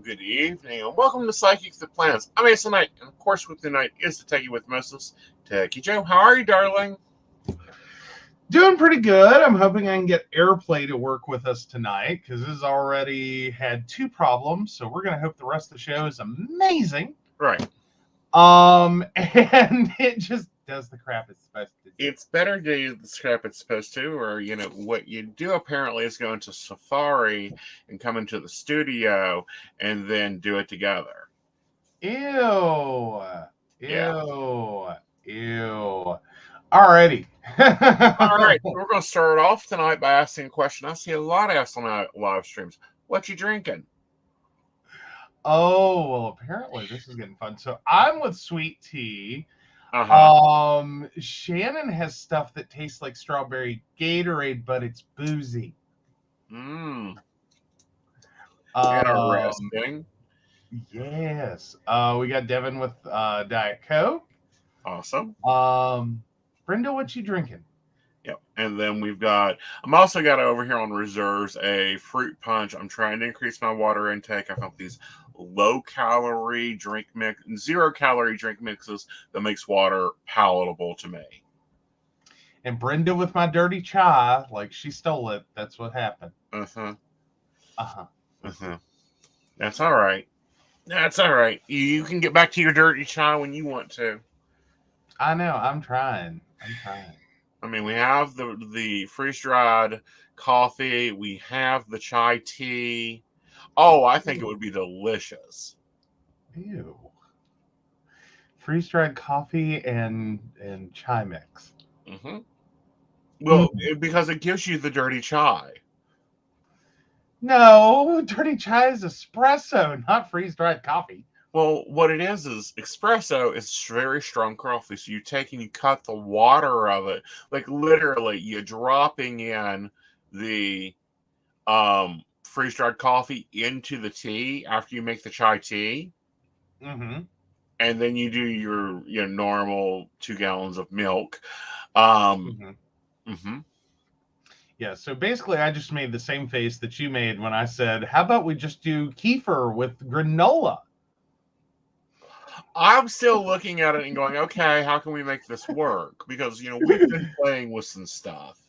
good evening, and welcome to Psychic the Planets. I'm Aeson Knight, and of course, with the night is the Techie with Moses. Techie Joe, how are you, darling? Doing pretty good. I'm hoping I can get AirPlay to work with us tonight because this has already had 2 problems. So we're going to hope the rest of the show is amazing. Right. And it just does the crap it's supposed to do. It's better to do the crap it's supposed to, or, what you do apparently is go into Safari and come into the studio and then do it together. Ew. Yeah. Ew. Alrighty. All right, we're going to start off tonight by asking a question I see a lot asked on live streams. What you drinking? Oh, well, apparently this is getting fun. So I'm with sweet tea. Shannon has stuff that tastes like strawberry Gatorade, but it's boozy. Interesting. Yes. We got Devin with Diet Coke. Awesome. Brenda, what you drinking? Yep. And then I'm also got over here on reserves a fruit punch. I'm trying to increase my water intake. I found these low-calorie drink mix, 0-calorie drink mixes that makes water palatable to me. And Brenda with my dirty chai, like she stole it. That's what happened. That's all right. That's all right. You can get back to your dirty chai when you want to. I know. I'm trying. I mean, we have the freeze-dried coffee. We have the chai tea. Oh, I think it would be delicious. Ew. Freeze-dried coffee and chai mix. Mm-hmm. Well, because it gives you the dirty chai. No, dirty chai is espresso, not freeze-dried coffee. Well, what it is espresso is very strong coffee. So you take and you cut the water of it. Like literally, you're dropping in the freeze-dried coffee into the tea after you make the chai tea. Mm-hmm. And then you do your normal 2 gallons of milk. Yeah, so basically I just made the same face that you made when I said, how about we just do kefir with granola? I'm still looking at it and going, okay, how can we make this work? Because, we've been playing with some stuff.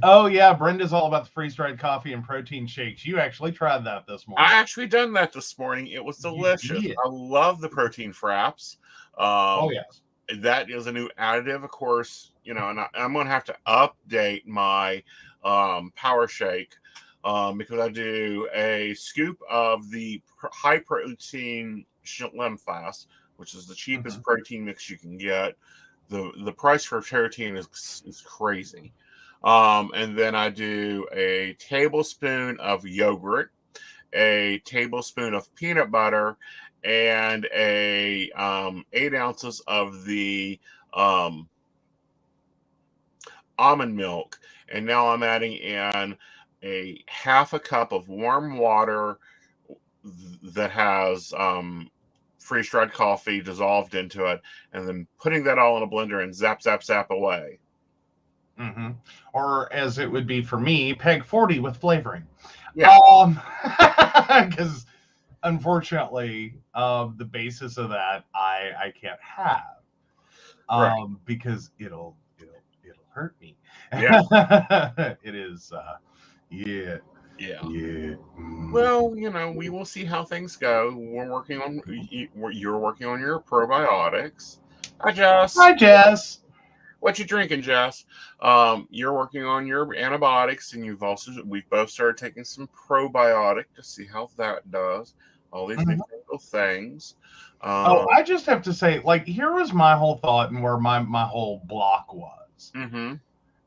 Oh, yeah, Brenda's all about the freeze-dried coffee and protein shakes. You actually tried that this morning. I actually done that this morning. It was delicious. I love the protein fraps. Oh, yes. That is a new additive, of course, and I'm going to have to update my Power Shake because I do a scoop of the high protein Slim Fast, which is the cheapest protein mix you can get. The price for protein is crazy. And then I do a tablespoon of yogurt, a tablespoon of peanut butter, and 8 ounces of the almond milk. And now I'm adding in a half a cup of warm water that has freeze-dried coffee dissolved into it, and then putting that all in a blender and zap, zap, zap away. Mm-hmm. Or as it would be for me, peg 40 with flavoring. Yeah. Because unfortunately, the basis of that I can't have. Right. Because it'll hurt me. Yeah. It is. Yeah. Mm. Well, we will see how things go. You're working on your probiotics. Hi, Jess. What you drinking, Jess? You're working on your antibiotics, and we've both started taking some probiotic to see how that does. All these new things. I just have to say, like, here was my whole thought and where my whole block was. Mm-hmm.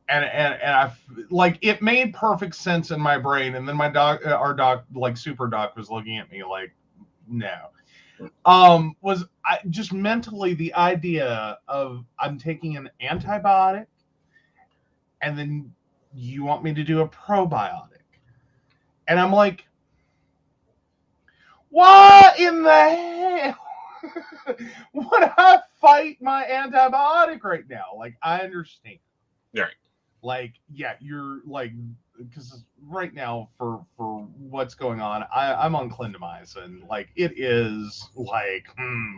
And I like it made perfect sense in my brain. And then our doc, like super doc, was looking at me like, no. Was I just mentally the idea of I'm taking an antibiotic and then you want me to do a probiotic. And I'm like, what in the hell? Would I fight my antibiotic right now? Like, I understand. Right. Like, yeah, you're like because right now for what's going on, I'm on clindamycin. Like it is like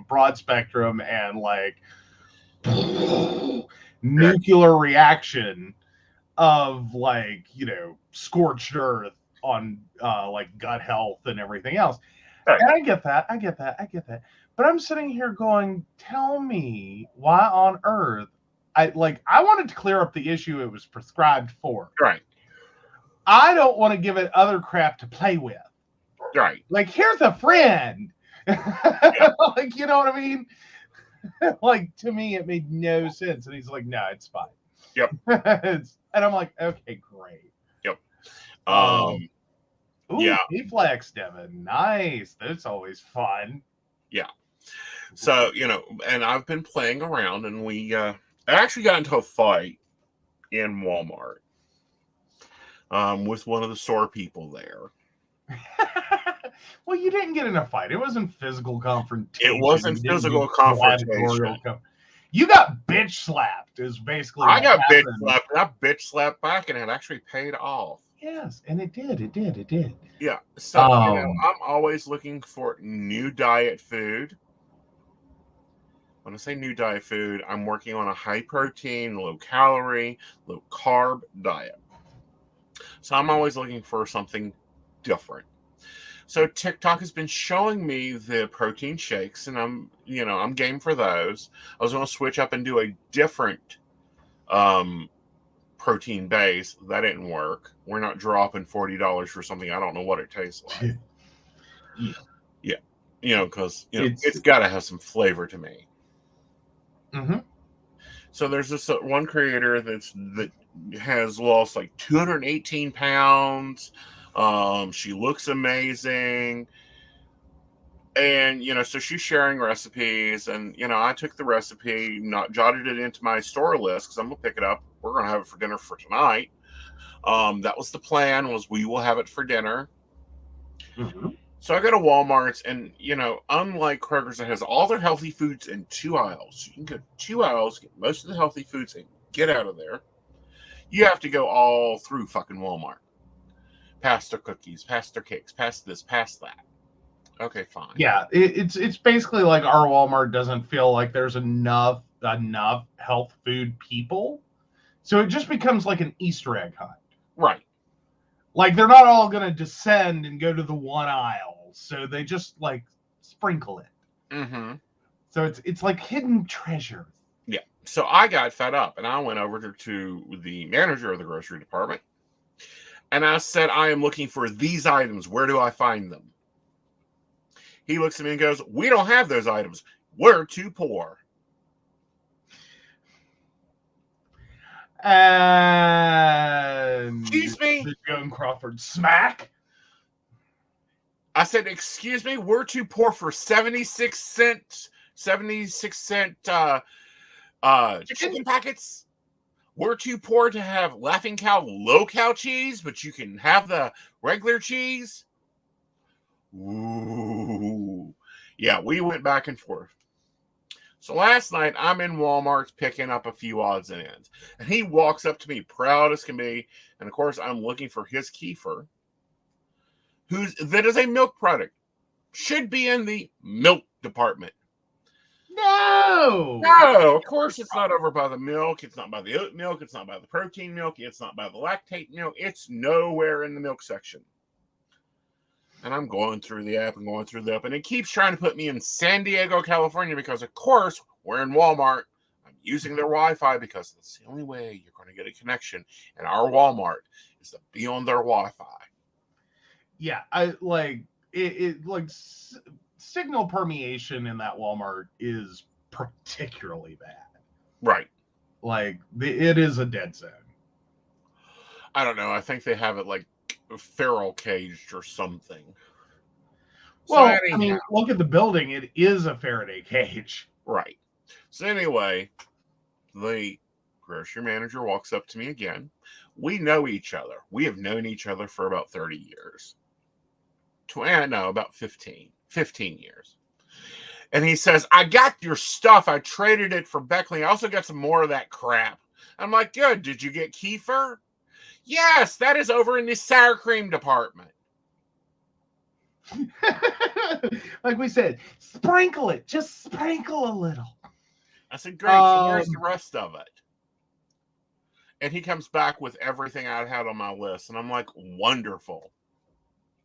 broad spectrum and like nuclear reaction of like scorched earth on like gut health and everything else. Right. And I get that. But I'm sitting here going, tell me why on earth I wanted to clear up the issue it was prescribed for. Right. I don't want to give it other crap to play with. Right. Like, here's a friend. Yeah. Like, you know what I mean? Like, to me, it made no sense. And he's like, no, it's fine. Yep. And I'm like, okay, great. Yep. Ooh, yeah. Reflex, Devin. Nice. That's always fun. Yeah. So, and I've been playing around, and we actually got into a fight in Walmart with one of the store people there. Well, you didn't get in a fight. It wasn't physical confrontation. It wasn't physical confrontation. You got bitch slapped is basically I got bitch slapped, and I bitch slapped back, and it actually paid off. Yes, and it did. Yeah. So, I'm always looking for new diet food. When I say new diet food, I'm working on a high protein, low calorie, low carb diet. So I'm always looking for something different. So TikTok has been showing me the protein shakes, and I'm game for those. I was going to switch up and do a different protein base. That didn't work. We're not dropping $40 for something I don't know what it tastes like. Yeah. Because it's got to have some flavor to me. Mm-hmm. So there's this one creator that has lost like 218 pounds. She looks amazing. And, so she's sharing recipes. And, I took the recipe, jotted it into my store list because I'm going to pick it up. We're going to have it for dinner for tonight. That was the plan, was we will have it for dinner. Mm-hmm. So I go to Walmart's, and, unlike Kroger's that has all their healthy foods in 2 aisles, you can go 2 aisles, get most of the healthy foods, and get out of there. You have to go all through fucking Walmart. Past their cookies, past their cakes, past this, past that. Okay, fine. Yeah, it's basically like our Walmart doesn't feel like there's enough health food people. So it just becomes like an Easter egg hunt. Right. Like they're not all going to descend and go to the one aisle. So they just like sprinkle it. Mm-hmm. So it's like hidden treasure. Yeah. So I got fed up, and I went over to the manager of the grocery department, and I said, I am looking for these items. Where do I find them? He looks at me and goes, we don't have those items. We're too poor. And excuse me, Joan Crawford smack. I said, excuse me, we're too poor for 76 cent chicken packets. We're too poor to have Laughing Cow low cow cheese, but you can have the regular cheese. Ooh. Yeah, we went back and forth. So last night, I'm in Walmart picking up a few odds and ends. And he walks up to me, proud as can be. And of course, I'm looking for his kefir, that is a milk product. Should be in the milk department. No, of course it's not over by the milk. It's not by the oat milk. It's not by the protein milk. It's not by the lactate milk. It's nowhere in the milk section. And I'm going through the app, and it keeps trying to put me in San Diego, California, because of course we're in Walmart. I'm using their Wi-Fi because that's the only way you're going to get a connection in our Walmart is to be on their Wi-Fi. Yeah, I like it like signal permeation in that Walmart is particularly bad. Right. Like it is a dead zone. I don't know. I think they have it like feral caged or something. Well, so I mean, look at the building. It is a Faraday cage. Right. So anyway, the grocery manager walks up to me again. We know each other. We have known each other for about 30 years. About 15 years. And he says, I got your stuff. I traded it for Beckley. I also got some more of that crap. I'm like, good. Did you get kefir? Yes, that is over in the sour cream department. Like we said, sprinkle it. Just sprinkle a little. I said, great, so where's the rest of it? And he comes back with everything I had on my list. And I'm like, wonderful.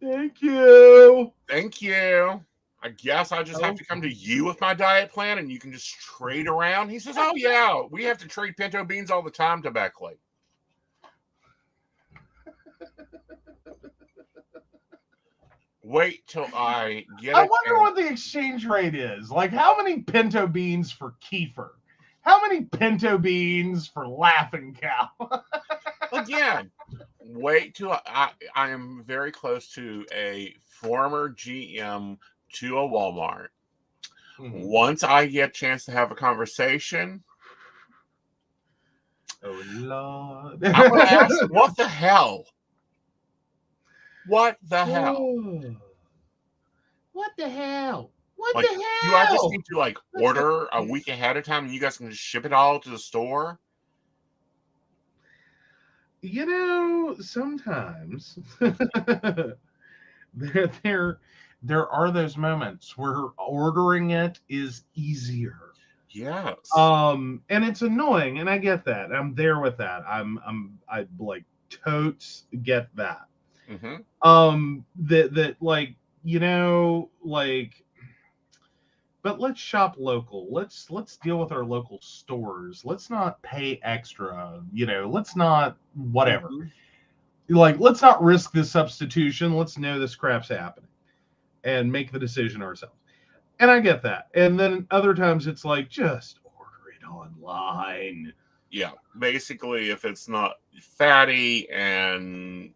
Thank you. Thank you. I guess I just have to come to you with my diet plan and you can just trade around. He says, oh, yeah, we have to trade pinto beans all the time to Beckley. Wait till I get I wonder what the exchange rate is. Like, how many pinto beans for Kiefer? How many pinto beans for Laughing Cow? Again, wait till I am very close to a former GM to a Walmart. Mm-hmm. Once I get a chance to have a conversation, oh Lord, I'm going to ask, what the hell? What the hell? What the hell? What like, the hell? Do I just need to like order a week ahead of time and you guys can just ship it all to the store? You know, sometimes there are those moments where ordering it is easier. Yes. And it's annoying, and I get that. I'm there with that. I like totes get that. Mm-hmm. That like, you know, like, but let's shop local. Let's deal with our local stores. Let's not pay extra, you know, let's not whatever. Mm-hmm. Like, let's not risk this substitution. Let's know this crap's happening and make the decision ourselves. And I get that. And then other times it's like, just order it online. Yeah. Basically, if it's not fatty and,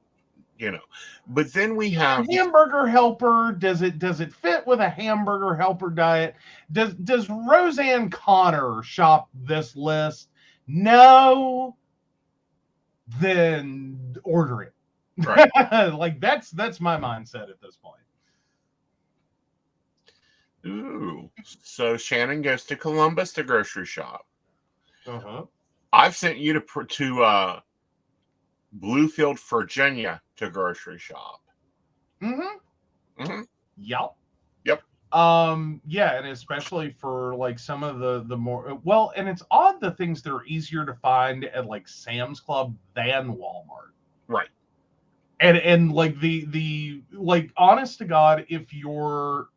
you know, but then we have Hamburger Helper. Does it fit with a Hamburger Helper diet? Does Roseanne Connor shop this list? No. Then order it. Right. Like, that's my mindset at this point. Ooh. So Shannon goes to Columbus to grocery shop. Uh-huh. I've sent you to Bluefield, Virginia to grocery shop. Mm-hmm. Mm-hmm. Yep. Yep. Yeah, and especially for like some of the more, well, and it's odd the things that are easier to find at like Sam's Club than Walmart. Right. And like the like, honest to God, if your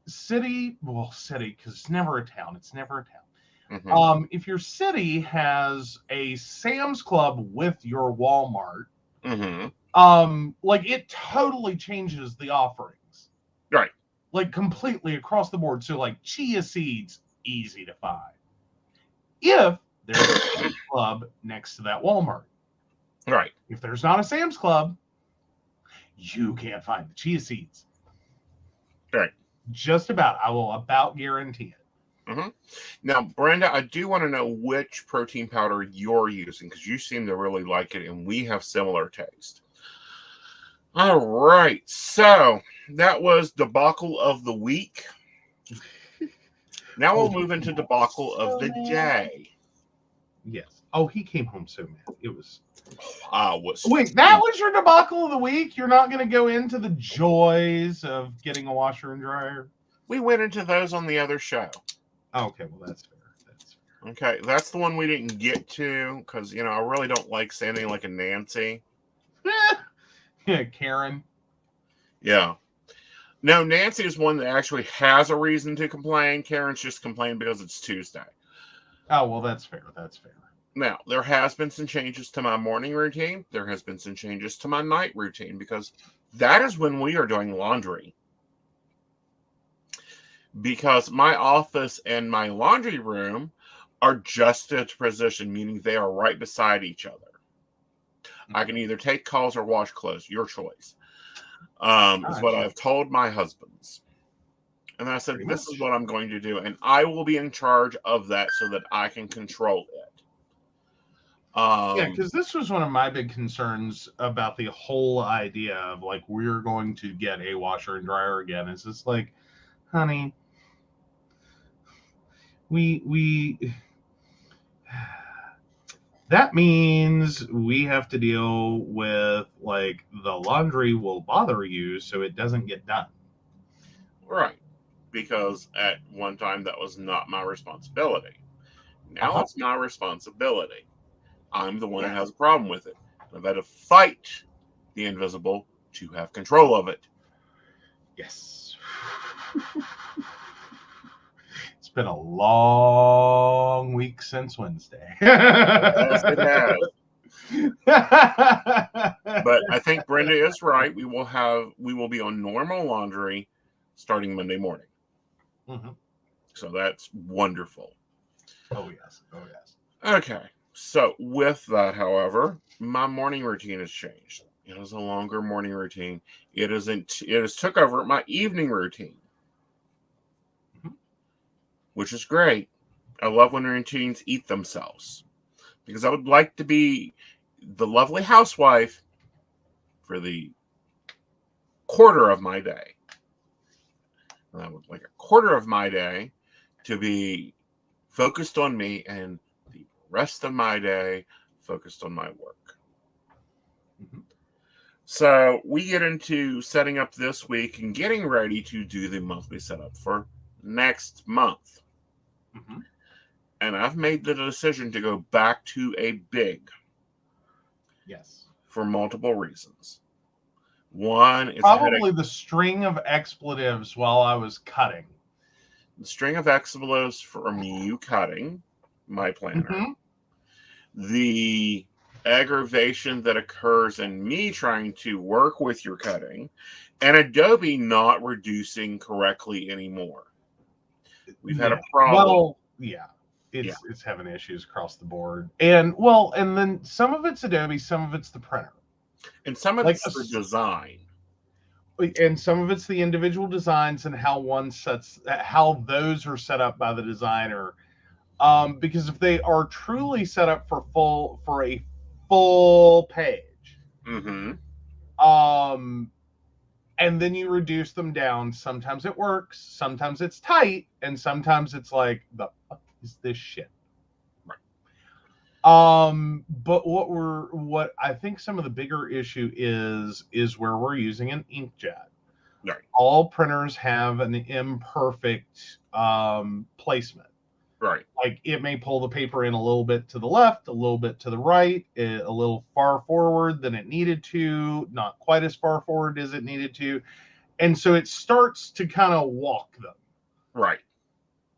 city, because it's never a town, Mm-hmm. If your city has a Sam's Club with your Walmart, mm-hmm. Like, it totally changes the offerings. Right. Like, completely across the board. So like chia seeds, easy to find. If there's a Sam's Club next to that Walmart. Right. If there's not a Sam's Club, you can't find the chia seeds. Right. Just about. I will about guarantee it. Mm-hmm. Now, Brenda, I do want to know which protein powder you're using, because you seem to really like it, and we have similar taste. All right. So that was debacle of the week. Now we'll move into debacle of the day. Yes. Oh, he came home so mad. It was. Wait, that was your debacle of the week? You're not going to go into the joys of getting a washer and dryer? We went into those on the other show. Oh, okay, well, that's fair. Okay, that's the one we didn't get to because, you know, I really don't like sounding like a Nancy. Yeah, Karen. Yeah. No, Nancy is one that actually has a reason to complain. Karen's just complaining because it's Tuesday. Oh, well, that's fair. Now, there has been some changes to my morning routine. There has been some changes to my night routine because that is when we are doing laundry. Because my office and my laundry room are just at a position, meaning they are right beside each other. Mm-hmm. I can either take calls or wash clothes, your choice. Is what I've told my husbands. And I said, this is what I'm going to do. And I will be in charge of that so that I can control it. Yeah, because this was one of my big concerns about the whole idea of, like, we're going to get a washer and dryer again. It's just like, honey, we That means we have to deal with, like, the laundry will bother you so it doesn't get done. Right. Because at one time that was not my responsibility. Now it's my responsibility. I'm the one that has a problem with it. I've had to fight the invisible to have control of it. Yes. It's been a long week since Wednesday. Yes, it has. But I think Brenda is right. We will be on normal laundry starting Monday morning. Mhm. So that's wonderful. Oh yes. Oh yes. Okay. So with that, however, my morning routine has changed. It is a longer morning routine. It has took over my evening routine, which is great. I love when routines eat themselves because I would like to be the lovely housewife for the quarter of my day. And I would like a quarter of my day to be focused on me and the rest of my day focused on my work. Mhm. So we get into setting up this week and getting ready to do the monthly setup for next month. Mhm. And I've made the decision to go back to a big Yes. for multiple reasons. One, it's a headache. Probably the string of expletives while I was cutting. The string of expletives from you cutting my planner. Mhm. The aggravation that occurs in me trying to work with your cutting, and Adobe not reducing correctly anymore. We've had a Yeah. problem. Well, yeah. It's having issues across the board. And then some of it's Adobe, some of it's the printer. And some of Like it's the design. and some of it's the individual designs and how those are set up by the designer. Because if they are truly set up for a full page, Mm-hmm. and then you reduce them down, sometimes it works, sometimes it's tight, and sometimes it's like, the fuck is this shit? Right. But what I think some of the bigger issue is where we're using an inkjet. Right. All printers have an imperfect placement. Right. Like, it may pull the paper in a little bit to the left, a little bit to the right, a little far forward than it needed to, not quite as far forward as it needed to. And so it starts to kind of walk them Right.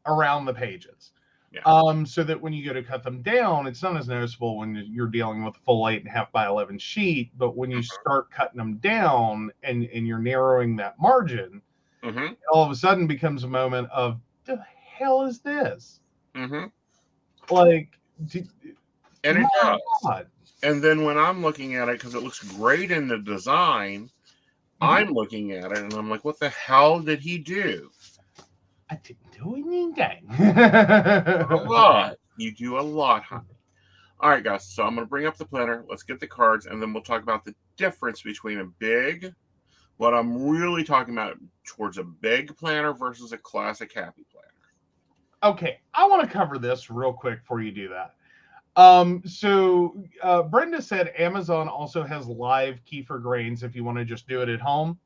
around the pages. Yeah. So that when you go to cut them down, it's not as noticeable when you're dealing with a full 8.5 by 11 sheet. But when you start cutting them down and you're narrowing that margin, Mm-hmm. all of a sudden becomes a moment of, the hell is this? Mm-hmm. Like, And my it does. God. And then when I'm looking at it, because it looks great in the design, I'm looking at it and I'm like, what the hell did he do? I didn't do anything. A lot. You do a lot, honey. All right, guys. So I'm going to bring up the planner. Let's get the cards, and then we'll talk about the difference between what I'm really talking about towards a big planner versus a classic happy planner. Okay, I want to cover this real quick before you do that. Brenda said Amazon also has live kefir grains if you want to just do it at home.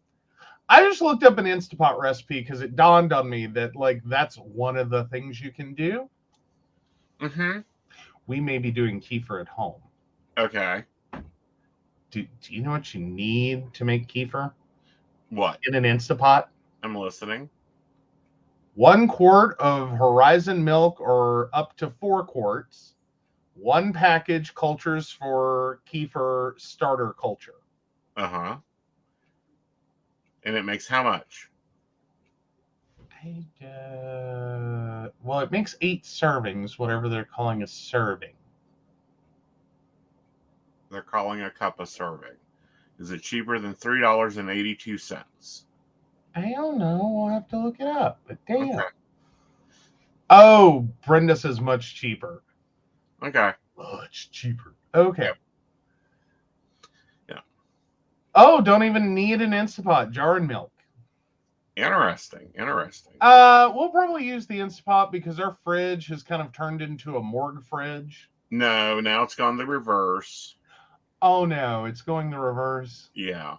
I just looked up an Instapot recipe because it dawned on me that, like, that's one of the things you can do. Mm-hmm. We may be doing kefir at home. Okay. Do you know what you need to make kefir? What? In an Instapot? I'm listening. 1 quart of Horizon milk, or up to 4 quarts. 1 package cultures for kefir starter culture. Uh-huh. And it makes how much? Well, it makes 8 servings, whatever they're calling a serving. They're calling a cup a serving. Is it cheaper than $3.82? I don't know. We'll have to look it up. But damn. Okay. Oh, Brenda says much cheaper. Okay. Much cheaper. Okay. Yep. Yeah. Oh, don't even need an Instapot. Jar and milk. Interesting. We'll probably use the Instapot because our fridge has kind of turned into a morgue fridge. No, now it's gone the reverse. Oh no, it's going the reverse. Yeah.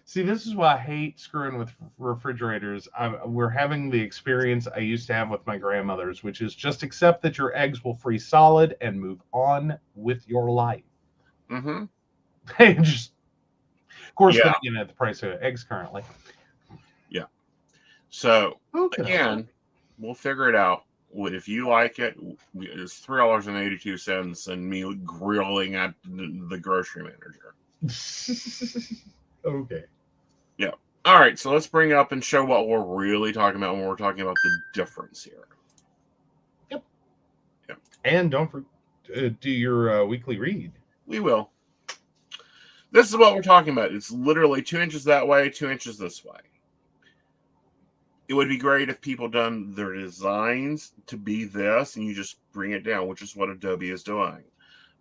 See, this is why I hate screwing with refrigerators. We're having the experience I used to have with my grandmother's, which is just accept that your eggs will freeze solid and move on with your life. Mm-hmm. Just, of course, Yeah. then again, at the price of eggs currently. Yeah. So, Okay. again, we'll figure it out. If you like it, it's $3.82 and me grilling at the grocery manager. Okay. Yeah. All right, so let's bring up and show what we're really talking about when we're talking about the difference here. Yep. Yep. And don't do your weekly read. We will. This is what we're talking about. It's literally 2 inches that way, 2 inches this way. It would be great if people done their designs to be this and you just bring it down, which is what Adobe is doing.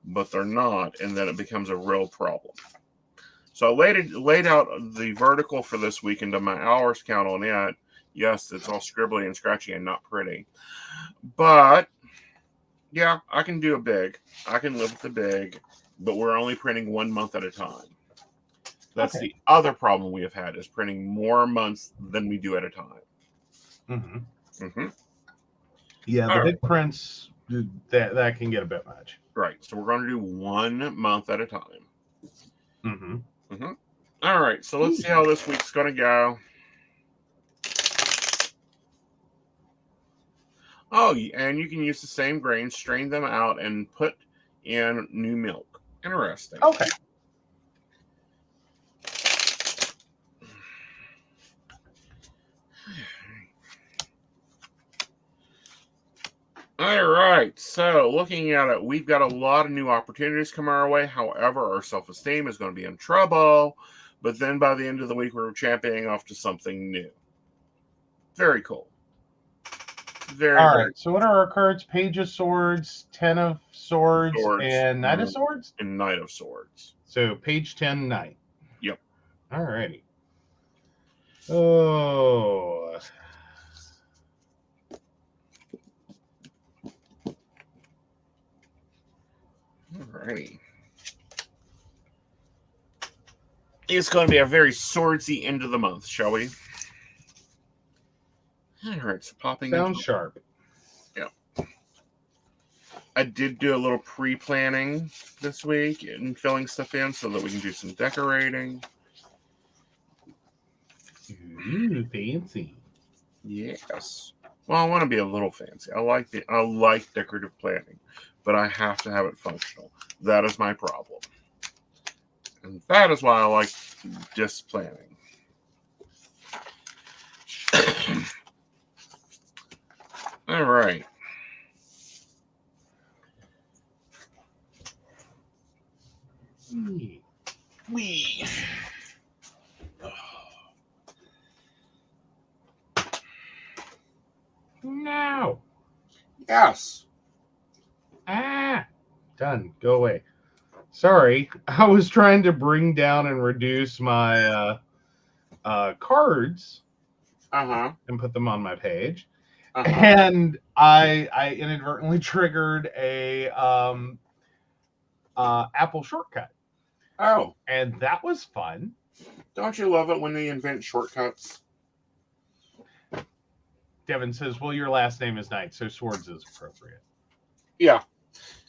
But they're not, and then it becomes a real problem. So I laid out the vertical for this week and done my hours count on it. Yes, it's all scribbly and scratchy and not pretty. But, yeah, I can do a big. I can live with the big, but we're only printing 1 month at a time. That's the other problem we have had, is printing more months than we do at a time. Mm-hmm. Mm-hmm. Yeah, the big prints, that can get a bit much. Right, so we're going to do 1 month at a time. Mm-hmm. Mm-hmm. All right, so let's see how this week's going to go. Oh, and you can use the same grains, strain them out, and put in new milk. Interesting. Okay. All right, so looking at it, we've got a lot of new opportunities coming our way. However, our self-esteem is going to be in trouble. But then by the end of the week, we're championing off to something new. Very cool. All right, so what are our cards? Page of Swords, 10 of Swords, and Knight of Swords? And Knight of Swords. So page 10, Knight. Yep. All righty. Oh. Alrighty. It's going to be a very swordsy end of the month, shall we? Alright, so popping sounds sharp. Yeah. I did do a little pre-planning this week and filling stuff in so that we can do some decorating. Ooh, fancy. Yes. Well, I want to be a little fancy. I like decorative planning, but I have to have it functional. That is my problem. And that is why I like disc planning. All right. Wee. No. Yes. Done. Go away. Sorry, I was trying to bring down and reduce my cards and put them on my page. And I inadvertently triggered a Apple shortcut. Oh. And that was fun. Don't you love it when they invent shortcuts? Devin says, well, your last name is Knight, so Swords is appropriate. Yeah.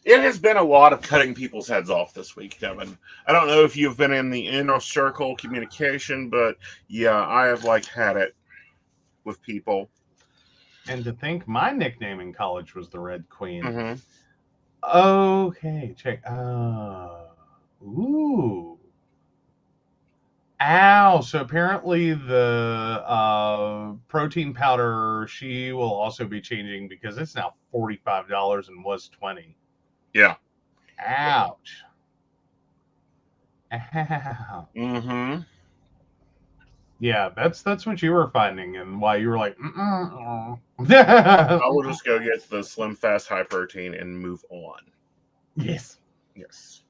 It has been a lot of cutting people's heads off this week, Devin. I don't know if you've been in the inner circle communication, but yeah, I have had it with people. And to think my nickname in college was the Red Queen. Mm-hmm. Okay, check. Ooh. Ow. So apparently the protein powder, she will also be changing because it's now $45 and was $20. Yeah. Ouch. Ow. Mm-hmm. Yeah, that's what you were finding and why you were like, I will just go get the Slim Fast High Protein and move on. Yes. Yes.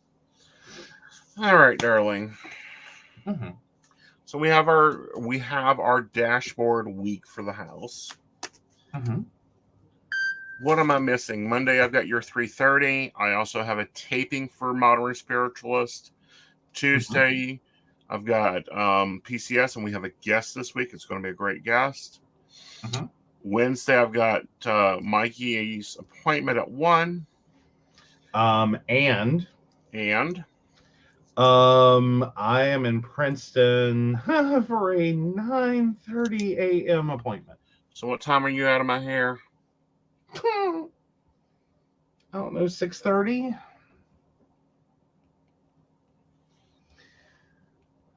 All right, darling. Mm-hmm. So we have our dashboard week for the house. Mm-hmm. What am I missing? Monday, I've got your 3:30. I also have a taping for Modern Spiritualist. Tuesday, I've got PCS, and we have a guest this week. It's going to be a great guest. Wednesday, I've got Mikey's appointment at 1. And I am in Princeton for a 9:30 a.m. appointment. So what time are you out of my hair? I don't know, 6:30.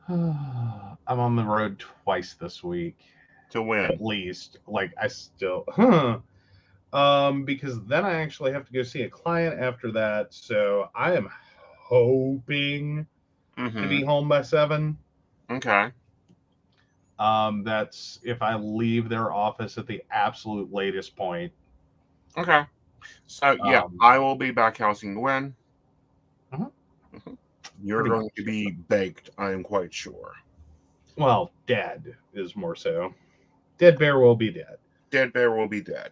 I'm on the road twice this week. To win. At least. Like, I still... because then I actually have to go see a client after that, so I am hoping to be home by 7. Okay. That's if I leave their office at the absolute latest point. Okay. So, yeah, I will be back housing Gwen. You're Pretty going much. to be baked, I am quite sure. Well, dead is more so. Dead bear will be dead. Dead bear will be dead.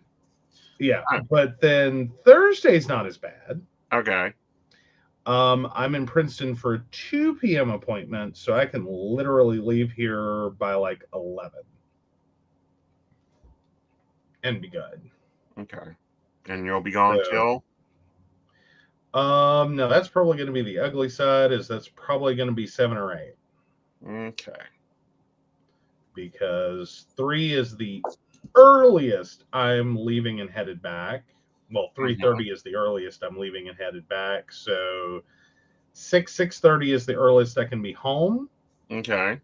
Yeah, but then Thursday's not as bad. Okay. I'm in Princeton for a 2 p.m. appointment, so I can literally leave here by like 11 and be good. Okay. And you'll be gone till? No, that's probably going to be the ugly side. That's probably going to be 7 or 8. Okay. Because 3 is the earliest I'm leaving and headed back. Well, 3:30 is the earliest I'm leaving and headed back. So 6:30 is the earliest I can be home. Okay.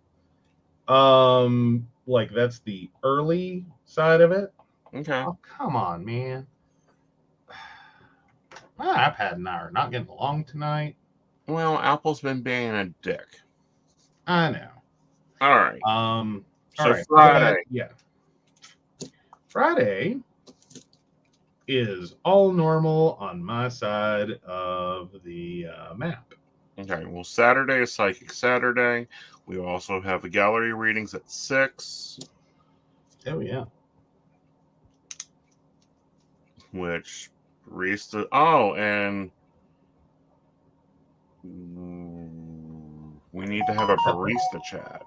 Like that's the early side of it. Okay. Oh, come on, man. My iPad and I are not getting along tonight. Well, Apple's been being a dick. I know. All right. So right. Friday. Yeah. Friday is all normal on my side of the map. Okay. Well, Saturday is Psychic Saturday. We also have the gallery readings at 6. Oh, yeah. Which barista. Oh, and we need to have a barista chat.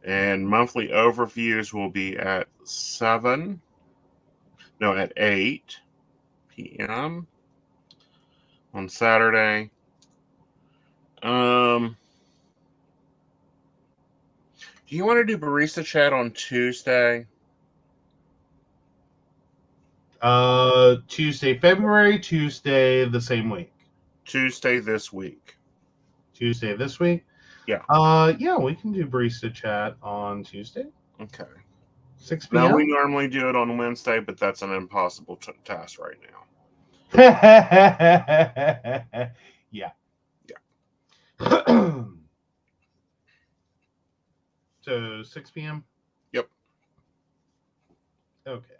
And monthly overviews will be at 7. No, at 8 p.m. on Saturday. Do you want to do barista chat on Tuesday? February Tuesday the same week. Tuesday this week. Tuesday this week? Yeah. Yeah, we can do barista chat on Tuesday. Okay. 6 p.m. No, we normally do it on Wednesday, but that's an impossible task right now. Yeah. Yeah. So 6 p.m. Yep. Okay.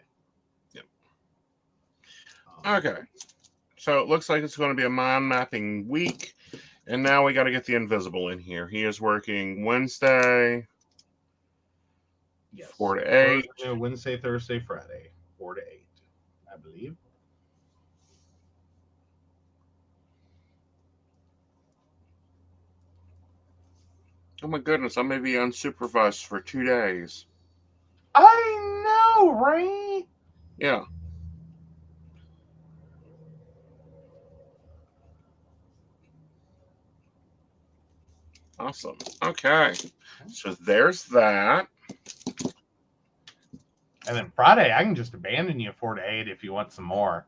Yep. Okay. So it looks like it's going to be a mind mapping week. And now we got to get the invisible in here. He is working Wednesday. Yes. 4 to 8. Wednesday, Thursday, Friday. 4 to 8, I believe. Oh my goodness, I may be unsupervised for 2 days. I know, right? Yeah. Awesome. Okay. So there's that. And then Friday, I can just abandon you 4 to 8 if you want some more.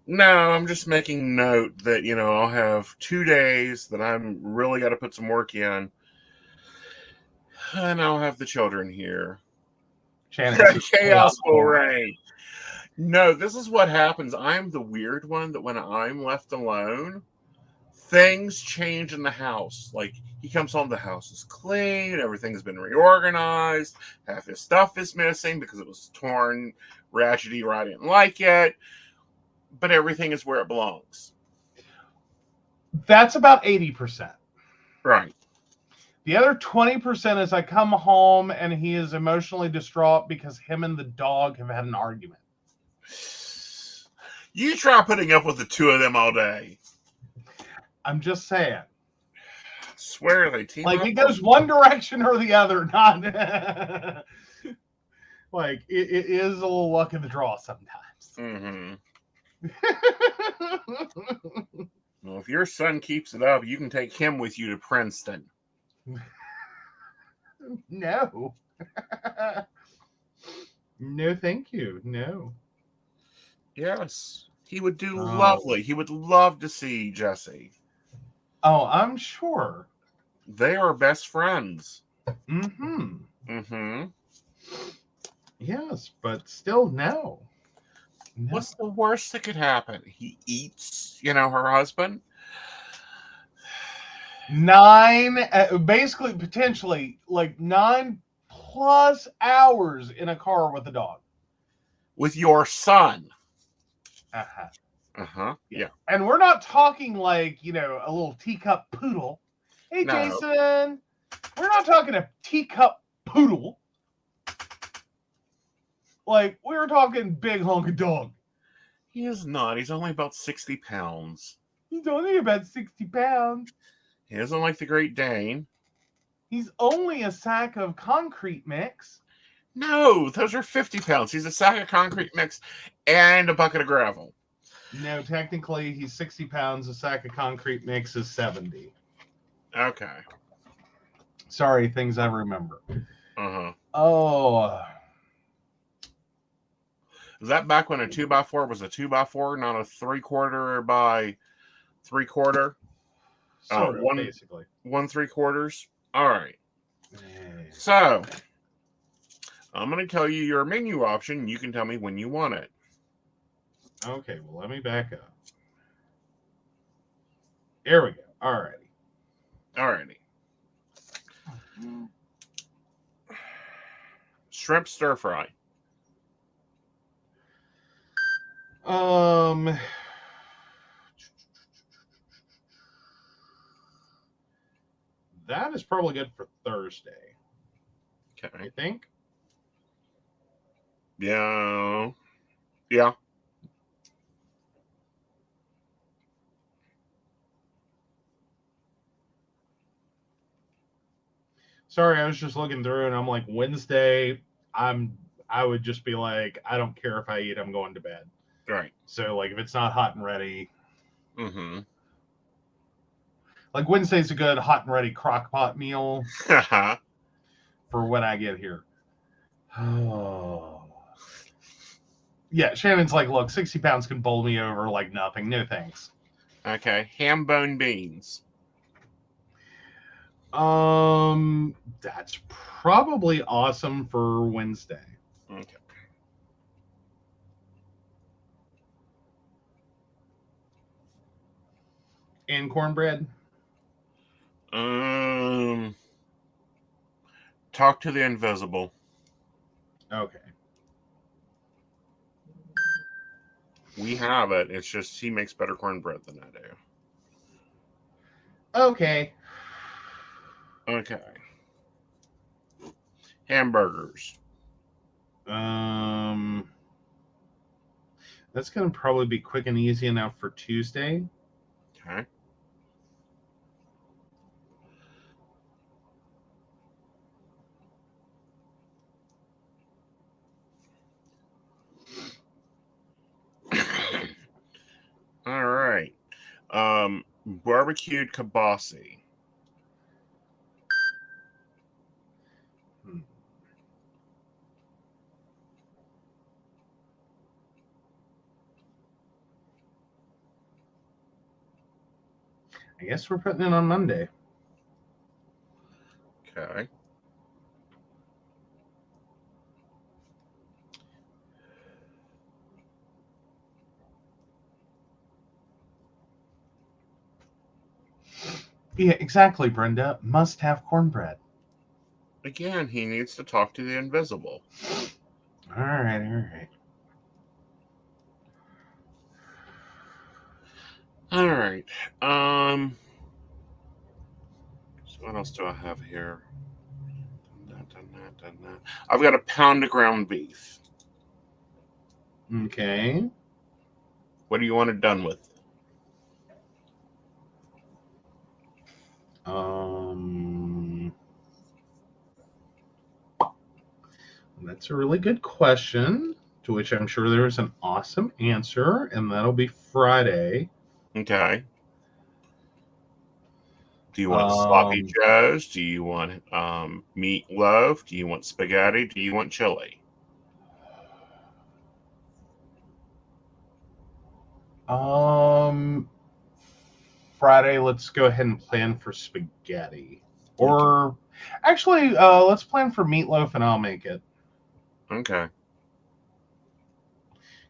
No, I'm just making note that, I'll have 2 days that I'm really got to put some work in. And I'll have the children here. Chaos will reign. No, this is what happens. I'm the weird one that when I'm left alone, things change in the house. Like, he comes home, the house is clean, everything's been reorganized, half his stuff is missing because it was torn, ratchety, or I didn't like it, but everything is where it belongs. That's about 80%. Right. The other 20% is I come home and he is emotionally distraught because him and the dog have had an argument. You try putting up with the two of them all day. I'm just saying. I swear they team like up. It goes one direction or the other, not like it is a little luck of the draw sometimes. Mm-hmm. Well, if your son keeps it up, you can take him with you to Princeton. No. No, thank you. No. Yes. He would do lovely. He would love to see Jesse. Oh, I'm sure. They are best friends. Mm-hmm. Mm-hmm. Yes, but still, no. What's the worst that could happen? He eats, her husband? 9, basically, potentially, like 9+ hours in a car with a dog. With your son. Uh-huh. Uh-huh. Yeah. And we're not talking like, a little teacup poodle. Hey, No. Jason. We're not talking a teacup poodle. Like, we're talking big hunk of dog. He is not. He's only about 60 pounds. He's only about 60 pounds. He isn't like the Great Dane. He's only a sack of concrete mix. No, those are 50 pounds. He's a sack of concrete mix and a bucket of gravel. No, technically, he's 60 pounds. A sack of concrete mix is 70. Okay. Sorry, things I remember. Uh-huh. Oh. Is that back when a 2x4 was a 2x4, not a 3/4 by 3/4? Sort of, basically. 1 3/4. All right. So, I'm going to tell you your menu option. You can tell me when you want it. Okay, well, let me back up. There we go. All righty. All righty. Shrimp stir fry. That is probably good for Thursday. Okay. I think. Yeah. Yeah. Sorry, I was just looking through and I'm like, Wednesday, I would just be like, I don't care if I eat, I'm going to bed. Right. So, like, if it's not hot and ready. Mm-hmm. Like, Wednesday's a good hot and ready crock pot meal for when I get here. Oh. Yeah, Shannon's like, look, 60 pounds can bowl me over like nothing. No thanks. Okay. Ham bone beans. That's probably awesome for Wednesday. Okay. And cornbread? Talk to the invisible. Okay. We have it. It's just he makes better cornbread than I do. Okay. Okay. Hamburgers. That's going to probably be quick and easy enough for Tuesday. Okay. All right. Barbecued kibasi. I guess we're putting it on Monday. Okay. Yeah, exactly, Brenda. Must have cornbread. Again, he needs to talk to the invisible. All right. All right. So What else do I have here? I've got a pound of ground beef. Okay. What do you want it done with? That's a really good question, to which I'm sure there's an awesome answer, and that'll be Friday. Okay. Do you want sloppy joes? Do you want meatloaf? Do you want spaghetti? Do you want chili? Friday, let's go ahead and plan for spaghetti. Or actually, let's plan for meatloaf and I'll make it. Okay.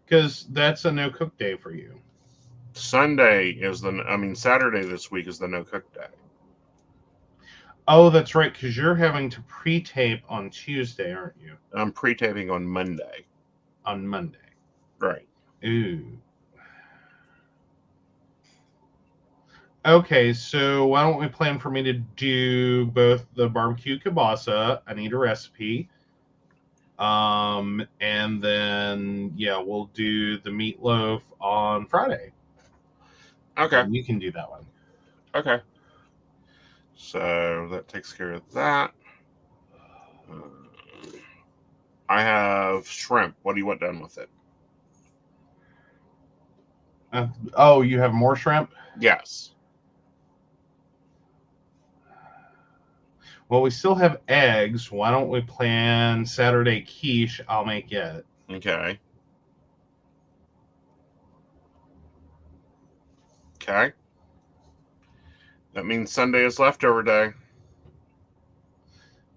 Because that's a no cook day for you. Saturday this week is the no cook day. Oh, that's right, because you're having to pre-tape on Tuesday, aren't you? I'm pre-taping on Monday. On Monday. Right. Ooh. Okay, so why don't we plan for me to do both the barbecue kielbasa? I need a recipe. And then, yeah, we'll do the meatloaf on Friday. Okay. And you can do that one. Okay. So that takes care of that. I have shrimp. What do you want done with it? You have more shrimp? Yes. Well, we still have eggs. Why don't we plan Saturday quiche? I'll make it. Okay. Okay. That means Sunday is leftover day.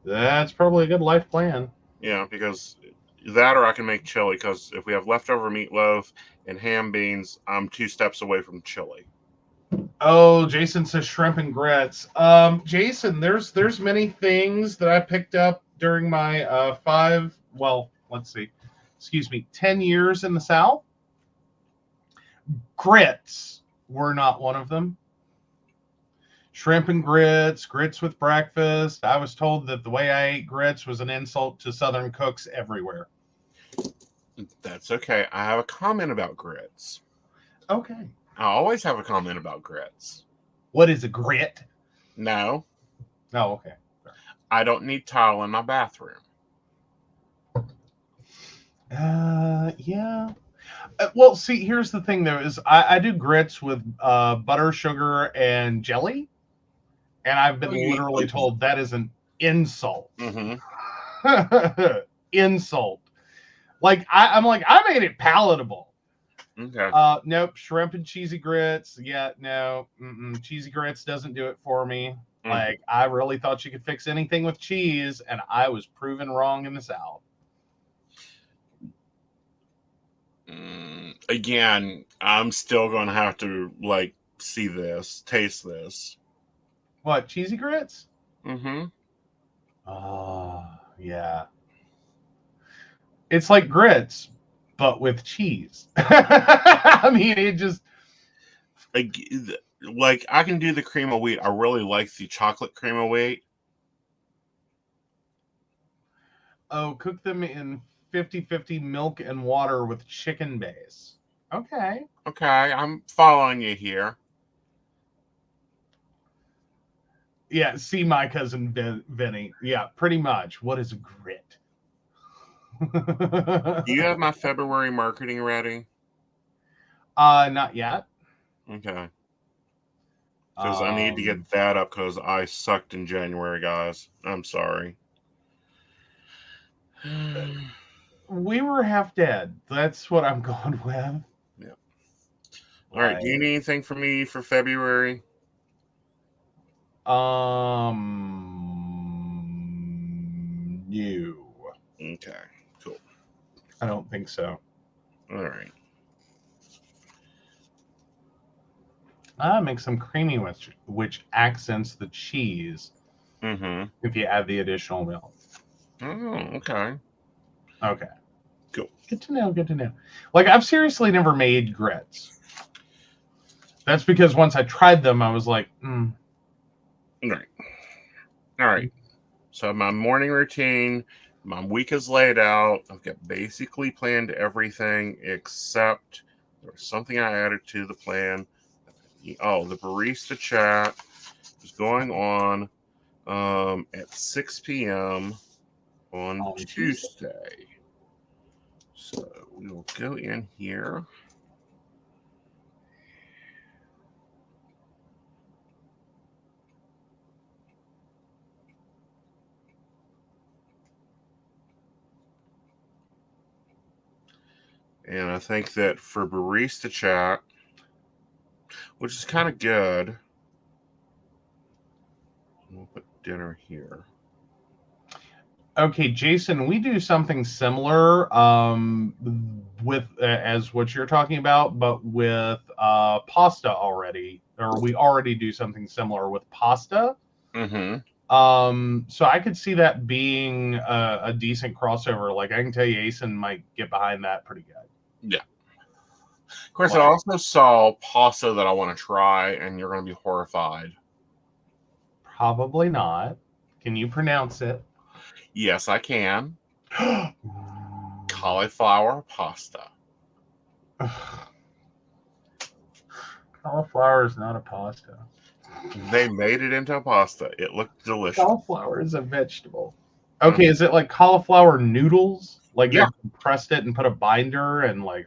That's probably a good life plan. Yeah, because that or I can make chili, because if we have leftover meatloaf and ham beans, I'm 2 steps away from chili. Oh, Jason says shrimp and grits. Jason, there's many things that I picked up during my 10 years in the South. Grits were not one of them. Shrimp and grits with breakfast. I was told that the way I ate grits was an insult to Southern cooks everywhere. That's okay. I have a comment about grits. Okay. I always have a comment about grits. What is a grit? No. Oh, okay. I don't need tile in my bathroom. Yeah. Well, see, here's the thing, though, is I do grits with butter, sugar, and jelly. And I've been literally told that is an insult. Mm-hmm. Insult. I'm like, I made it palatable. Okay. Nope. Shrimp and cheesy grits. Yeah, no. Cheesy grits doesn't do it for me. Mm. Like, I really thought you could fix anything with cheese, and I was proven wrong in the South. Again, I'm still going to have to, see this, taste this. What, cheesy grits? Mm-hmm. Oh, yeah. It's like grits, but with cheese. I mean, it just... I can do the cream of wheat. I really like the chocolate cream of wheat. Oh, cook them in 50-50 milk and water with chicken base. Okay. Okay, I'm following you here. Yeah, see my cousin Vinny. Yeah, pretty much. What is a grit? Do you have my February marketing ready? Not yet. Okay. Because I need to get that up because I sucked in January, guys. I'm sorry. We were half dead. That's what I'm going with. Yeah. All right. Do you need anything from me for February? No. Okay. Cool. I don't think so. All right. Make some creamy which accents the cheese. Mm-hmm. If you add the additional milk. Oh, okay. Okay. Cool. Good to know. Good to know. Like, I've seriously never made grits. That's because once I tried them, I was like, Right. All right. So my morning routine, my week is laid out. I've got basically planned everything except there was something I added to the plan. Oh, the barista chat is going on at 6 p.m. on Tuesday. So we will go in here. And I think that for barista chat, which is kind of good, we'll put dinner here. Okay, Jason, we do something similar with as what you're talking about, but with pasta already, or we already do something similar with pasta. Mm-hmm. So I could see that being a decent crossover. Like I can tell you, Aeson might get behind that pretty good. Yeah. Of course, I also saw pasta that I want to try, and you're going to be horrified. Probably not. Can you pronounce it? Yes, I can. Cauliflower pasta. Cauliflower is not a pasta. They made it into a pasta. It looked delicious. Cauliflower is a vegetable. Okay, is it like cauliflower noodles? Like they compressed it and put a binder and like.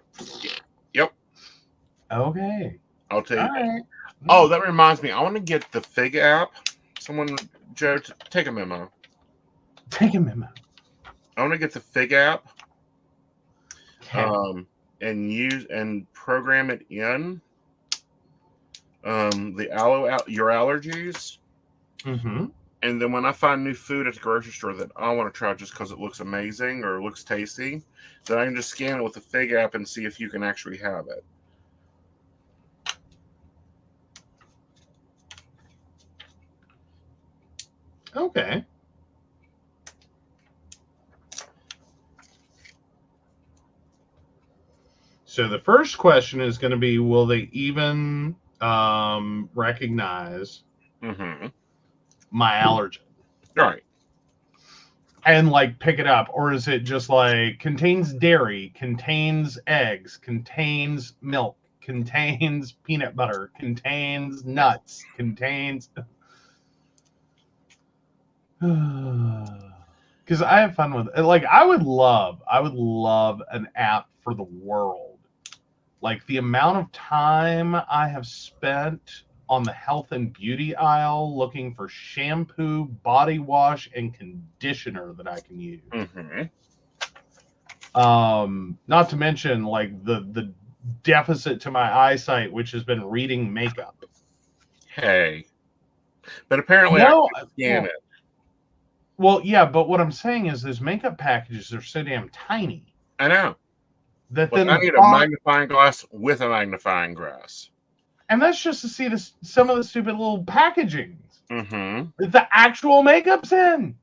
Yep. Okay. I'll tell you. All right. Oh, that reminds me. I want to get the Fig app. Someone, Joe, take a memo. Take a memo. I want to get the Fig app. Okay. And use and program it in. Your allergies. Mm-hmm. And then when I find new food at the grocery store that I want to try just because it looks amazing or looks tasty, then I can just scan it with the Fig app and see if you can actually have it. Okay. So the first question is going to be, will they even recognize my allergen? Right. And like pick it up, or is it just like contains dairy, contains eggs, contains milk, contains peanut butter, contains nuts, contains. Because I have fun with it. Like I would love an app for the world. Like the amount of time I have spent on the health and beauty aisle looking for shampoo, body wash, and conditioner that I can use. Not to mention like the deficit to my eyesight, which has been reading makeup. Hey, but apparently I can scan it. Well, yeah, but what I'm saying is those makeup packages are so damn tiny. I know. That but then I need a magnifying glass with a magnifying glass. And that's just to see some of the stupid little packagings. Mm-hmm. The actual makeup's in.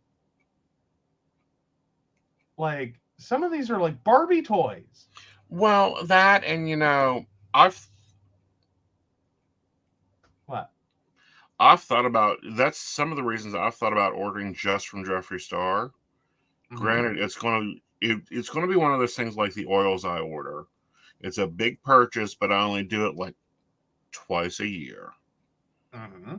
Like, some of these are like Barbie toys. Well, that and I've thought about that's some of the reasons I've thought about ordering just from Jeffree Star. Mm-hmm. Granted, it's going to be one of those things like the oils I order. It's a big purchase, but I only do it like twice a year. Mm-hmm.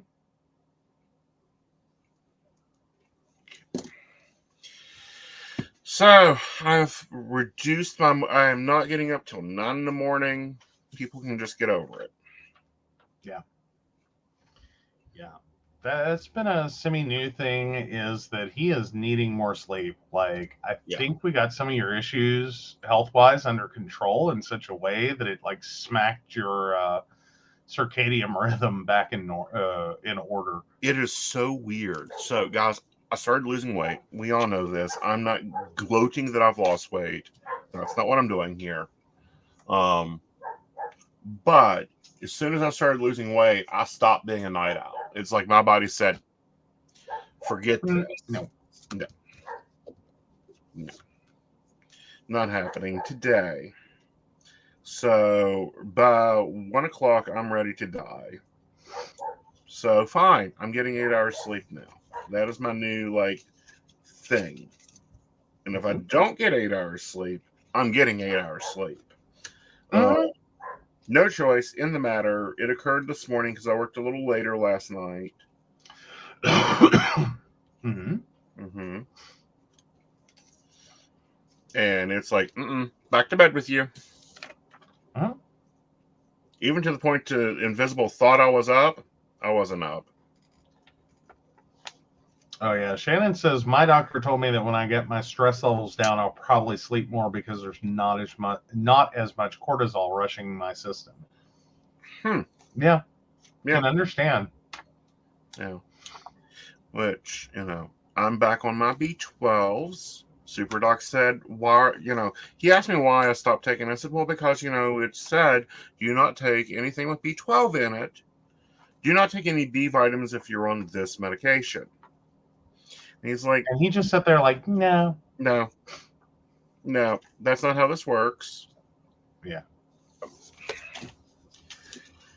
So I've reduced I am not getting up till 9 in the morning. People can just get over it. Yeah. Yeah. That's been a semi-new thing, is that he is needing more sleep. Like, I think we got some of your issues health-wise under control in such a way that it like smacked your circadian rhythm back in order. It is so weird. So, guys, I started losing weight. We all know this. I'm not gloating that I've lost weight. That's not what I'm doing here. But as soon as I started losing weight, I stopped being a night owl. It's like my body said, forget this. No. Not happening today. So by 1 o'clock, I'm ready to die. So fine, I'm getting 8 hours sleep now. That is my new like thing. And if I don't get 8 hours sleep, I'm getting 8 hours sleep. No choice in the matter. It occurred this morning because I worked a little later last night. Mm-hmm. And it's like, back to bed with you. Even to the point to Invisible thought I was up. I wasn't up. Oh yeah, Shannon says my doctor told me that when I get my stress levels down, I'll probably sleep more because there's not as much cortisol rushing my system. Yeah, can understand. Yeah, which I'm back on my B12s. Super Doc said, why, he asked me why I stopped taking it. I said, well, because, it said, do not take anything with B12 in it. Do not take any B vitamins if you're on this medication. And he's like... And he just sat there like, no, that's not how this works. Yeah.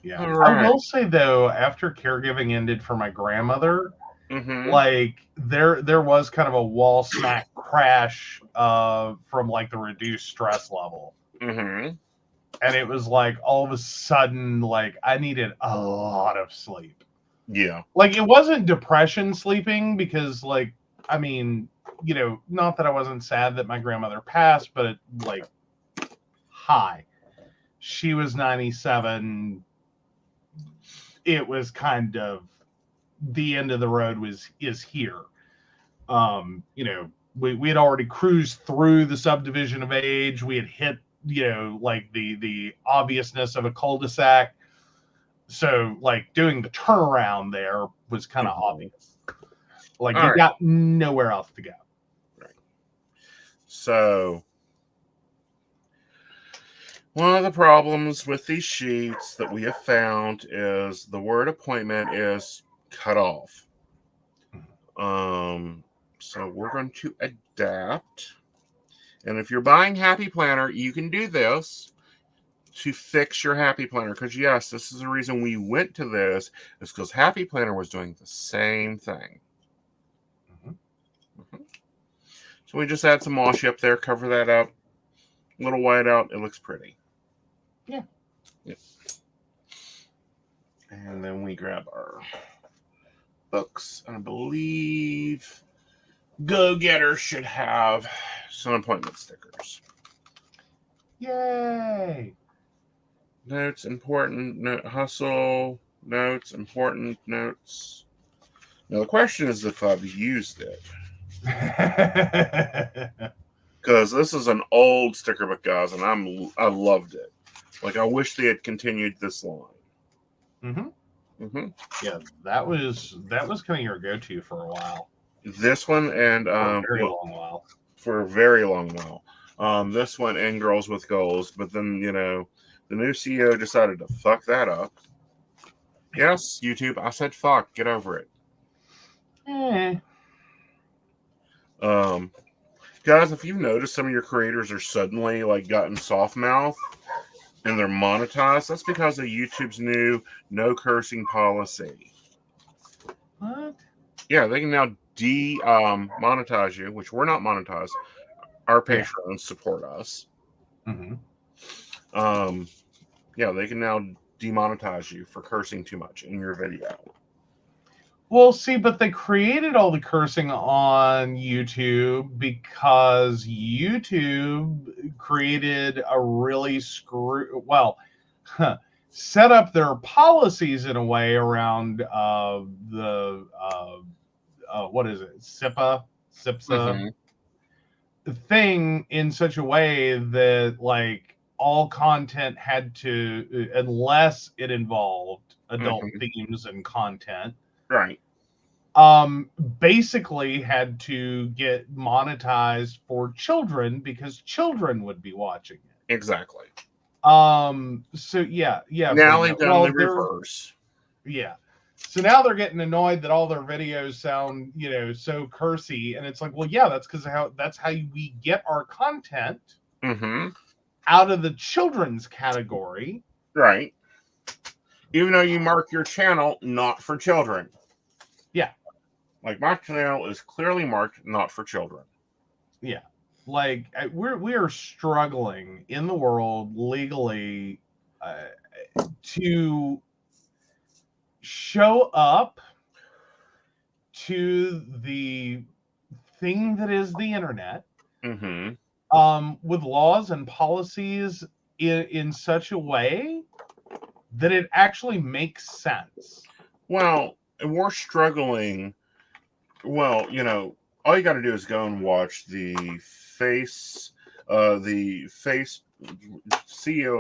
Right. I will say, though, after caregiving ended for my grandmother, like there was kind of a wall smack crash from like the reduced stress level. And it was like all of a sudden, like I needed a lot of sleep. Yeah. Like it wasn't depression sleeping because like, I mean, not that I wasn't sad that my grandmother passed, but like, she was 97. It was kind of the end of the road is here. We had already cruised through the subdivision of age. We had hit, like the obviousness of a cul-de-sac. So like doing the turnaround there was kind of obvious. Like you got nowhere else to go. Right. So one of the problems with these sheets that we have found is the word appointment is cut off. So we're going to adapt. And if you're buying Happy Planner, you can do this to fix your Happy Planner. Because yes, this is the reason we went to this, is because Happy Planner was doing the same thing. So we just add some washi up there, cover that up, a little white out. It looks pretty. Yeah. And then we grab our books. And I believe Go Getter should have some appointment stickers. Yay! Notes, important, hustle, notes, important, notes. Now the question is if I've used it. Because this is an old sticker book, guys, and I loved it. Like, I wish they had continued this line. Yeah, that was kind of your go-to for a while. This one and for a very long while. For a very long while. This one and Girls with Goals, but then the new CEO decided to fuck that up. Yes, YouTube, I said fuck. Get over it. Guys, if you've noticed some of your creators are suddenly like gotten soft mouth and they're monetized, that's because of YouTube's new no cursing policy. What? Yeah, they can now monetize you, which we're not monetized. Our patrons support us. Yeah, they can now demonetize you for cursing too much in your video. Well, see, but they created all the cursing on YouTube because YouTube created a really set up their policies in a way around the what is it, SIPA thing in such a way that like all content had to, unless it involved adult themes and content, right, basically had to get monetized for children because children would be watching it. Exactly. So yeah. Now they've done the reverse. Yeah. So now they're getting annoyed that all their videos sound, so cursy, and it's like, well, yeah, that's how we get our content out of the children's category, right? Even though you mark your channel not for children. Yeah. Like, my channel is clearly marked not for children. Yeah. Like, we are struggling in the world legally to show up to the thing that is the internet, with laws and policies in such a way that it actually makes sense. Well, and we're struggling. Well, all you got to do is go and watch the CEO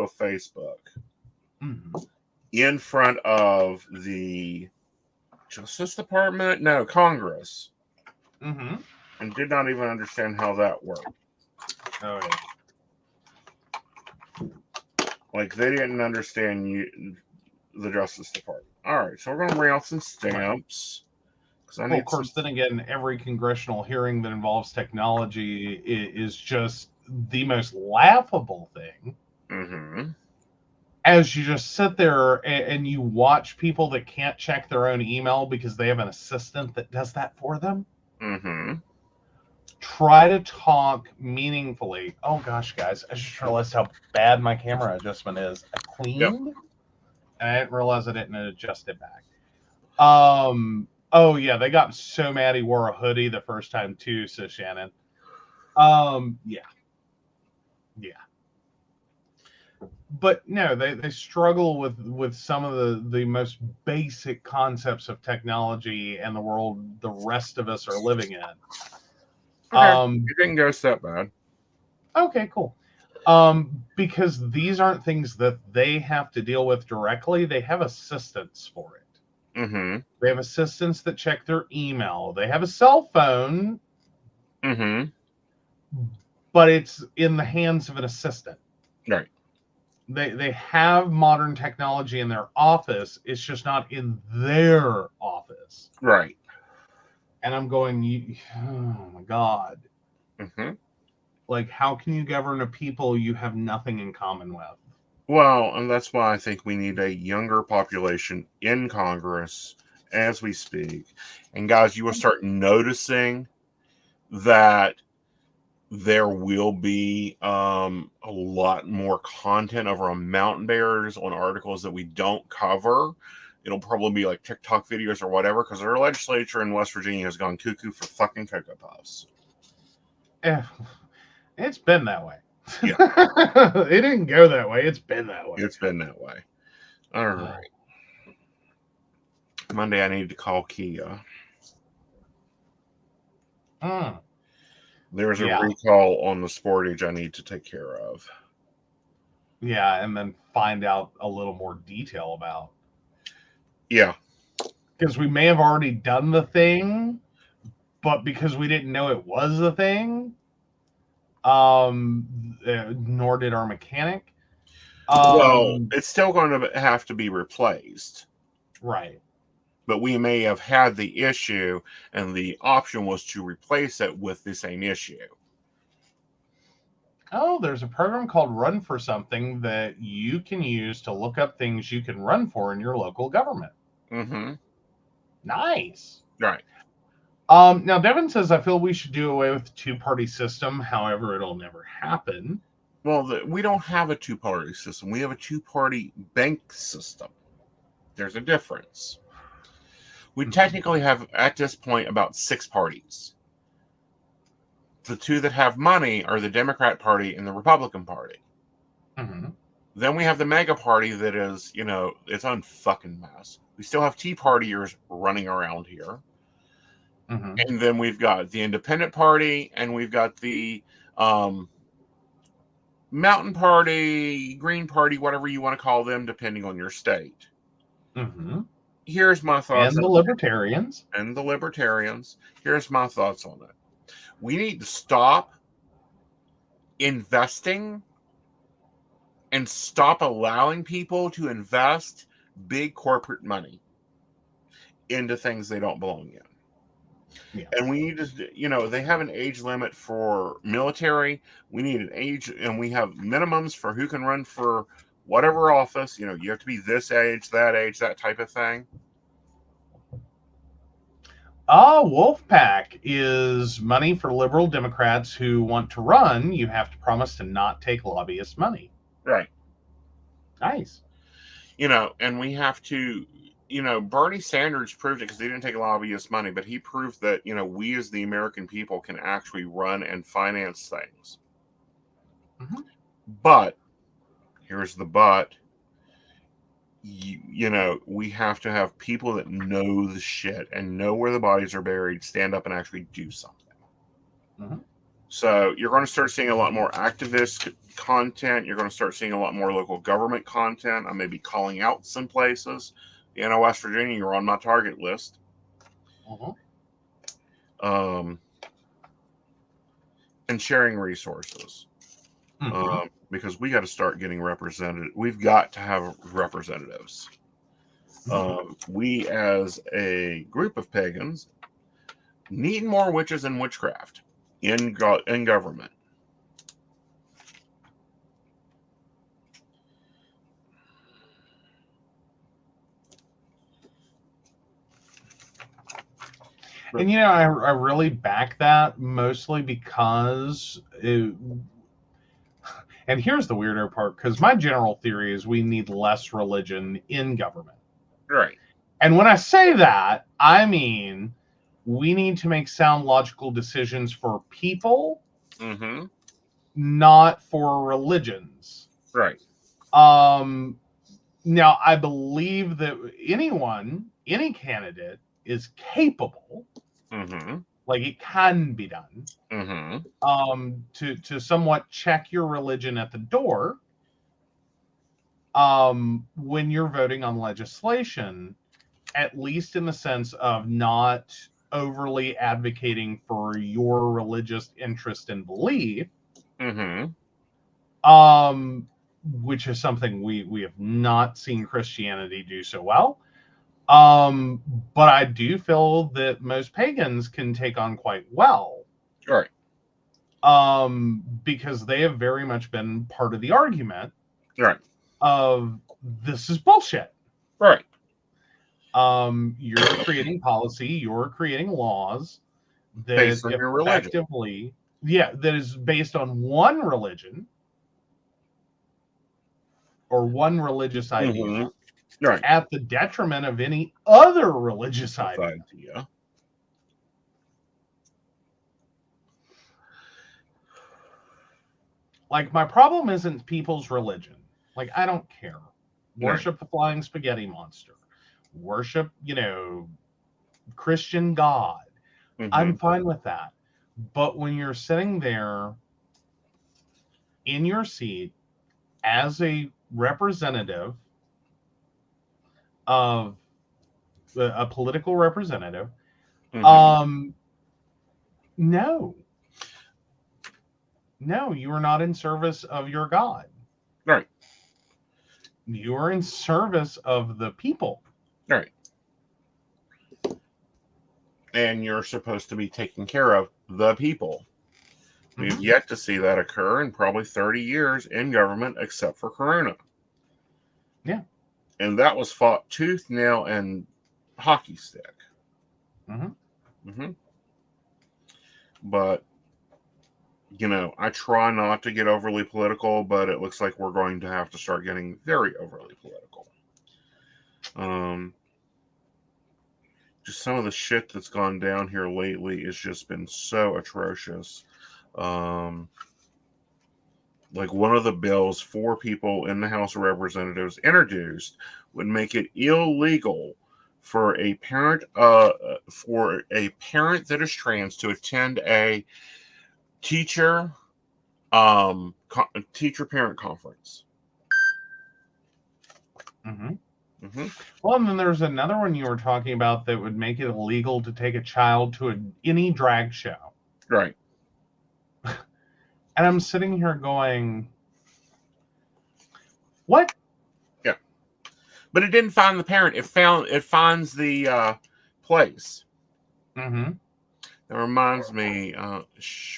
of Facebook in front of the Justice Department, no, Congress, and did not even understand how that worked. Oh, yeah. Like, they didn't understand the Justice Department. All right, so we're going to bring out some stamps. Well, of course, then again, every congressional hearing that involves technology is just the most laughable thing. As you just sit there and you watch people that can't check their own email because they have an assistant that does that for them. Try to talk meaningfully. Oh gosh, guys, I just realized how bad my camera adjustment is. I cleaned, and I didn't realize I didn't adjust it back. Oh yeah, they got so mad he wore a hoodie the first time too, says Shannon. Yeah. But no, they struggle with some of the most basic concepts of technology and the world the rest of us are living in. Okay, it didn't go so bad. Okay, cool. Because these aren't things that they have to deal with directly. They have assistants for it. They have assistants that check their email. They have a cell phone, but it's in the hands of an assistant. Right. They have modern technology in their office. It's just not in their office. Right. And I'm going, oh my God. Like, how can you govern a people you have nothing in common with? Well, and that's why I think we need a younger population in Congress as we speak. And guys, you will start noticing that there will be a lot more content over on Mountain Bears on articles that we don't cover. It'll probably be like TikTok videos or whatever, because our legislature in West Virginia has gone cuckoo for fucking Cocoa Puffs. It's been that way. Yeah. It didn't go that way. It's been that way. It's been that way. All right. Monday, I need to call Kia. There's a recall on the Sportage I need to take care of. Yeah, and then find out a little more detail about. Yeah. Because we may have already done the thing, but because we didn't know it was the thing, nor did our mechanic. Well, it's still going to have to be replaced. Right. But we may have had the issue, and the option was to replace it with the same issue. Oh, there's a program called Run for Something that you can use to look up things you can run for in your local government. Nice. Right. Now, Devin says, I feel we should do away with the two-party system. However, it'll never happen. Well, we don't have a two-party system. We have a two-party bank system. There's a difference. We technically have, at this point, about 6 parties. The two that have money are the Democrat Party and the Republican Party. Then we have the mega party that is, its own fucking mess. We still have Tea Partiers running around here. And then we've got the Independent Party, and we've got the Mountain Party, Green Party, whatever you want to call them, depending on your state. Here's my thoughts. And the Libertarians. And the Libertarians. Here's my thoughts on it. We need to stop investing and stop allowing people to invest big corporate money into things they don't belong in. Yeah. And we need to, they have an age limit for military. We need an age, and we have minimums for who can run for whatever office. You have to be this age, that type of thing. Wolfpack is money for liberal Democrats who want to run. You have to promise to not take lobbyist money. Right. Nice. And we have to, Bernie Sanders proved it because he didn't take lobbyist money, but he proved that, we as the American people can actually run and finance things. Mm-hmm. But, here's the but, we have to have people that know the shit and know where the bodies are buried, stand up and actually do something. Mm-hmm. So you're going to start seeing a lot more activist content. You're going to start seeing a lot more local government content. I may be calling out some places. West Virginia, you're on my target list. Mm-hmm. And sharing resources. Mm-hmm. Because we got to start getting represented. We've got to have representatives. We, as a group of pagans, need more witches and witchcraft in government. And I really back that, mostly because and here's the weirder part, because my general theory is we need less religion in government. Right. And when I say that, I mean we need to make sound, logical decisions for people, Mm-hmm. not for religions. Right. Now, I believe that any candidate is capable. Mm-hmm. Like, it can be done. Mm-hmm. To somewhat check your religion at the door. When you're voting on legislation, at least in the sense of not overly advocating for your religious interest and belief. Mm-hmm. Which is something we have not seen Christianity do so well. But I do feel that most pagans can take on quite well. Right. Because they have very much been part of the argument. Right. Of this is bullshit. Right. You're creating policy, you're creating laws that based on your religion. Effectively, that is based on one religion or one religious idea. Mm-hmm. Right. At the detriment of any other religious idea. Like, my problem isn't people's religion. Like, I don't care. Worship the flying spaghetti monster. Worship, Christian God. Mm-hmm. I'm fine with that. But when you're sitting there in your seat as a representative of a political representative, mm-hmm. No, you are not in service of your God. Right. You are in service of the people. Right. And you're supposed to be taking care of the people. Mm-hmm. We've yet to see that occur in probably 30 years in government, except for Corona. Yeah. And that was fought tooth, nail, and hockey stick. Mm-hmm. Mm-hmm. But, I try not to get overly political, but it looks like we're going to have to start getting very overly political. Just some of the shit that's gone down here lately has just been so atrocious. Like, one of the bills 4 people in the House of Representatives introduced would make it illegal for a parent that is trans to attend a teacher parent conference. Mm-hmm. Mm-hmm. Well, and then there's another one you were talking about that would make it illegal to take a child to any drag show. Right. And I'm sitting here going, what? Yeah. But it didn't find the parent. It finds the place. Mm-hmm. That reminds me,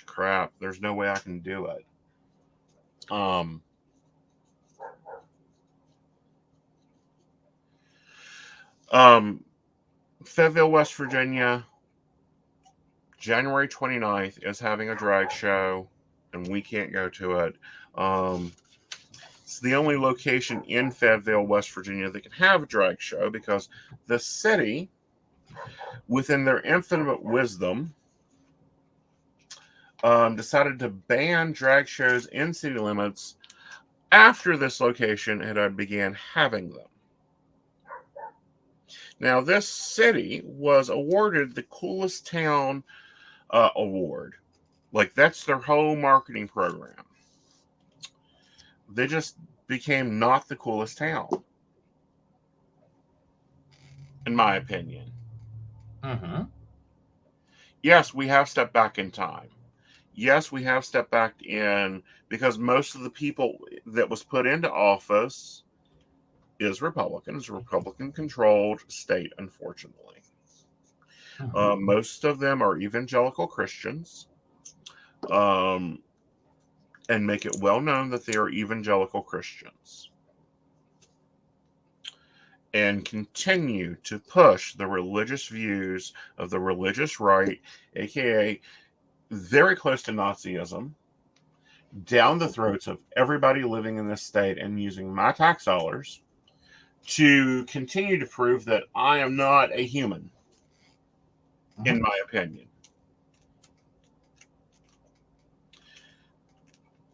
crap, there's no way I can do it. Fayetteville, West Virginia, January 29th is having a drag show, and we can't go to it. It's the only location in Fayetteville, West Virginia that can have a drag show because the city, within their infinite wisdom, decided to ban drag shows in city limits after this location had began having them. Now, this city was awarded the coolest town award. Like, that's their whole marketing program. They just became not the coolest town, in my opinion. Mm-hmm. Yes, we have stepped back in time. Yes, we have stepped back in because most of the people that was put into office is Republican. It's a Republican-controlled state, unfortunately. Mm-hmm. Most of them are evangelical Christians, and make it well known that they are evangelical Christians, and continue to push the religious views of the religious right, aka very close to Nazism, down the throats of everybody living in this state, and using my tax dollars to continue to prove that I am not a human, in my opinion.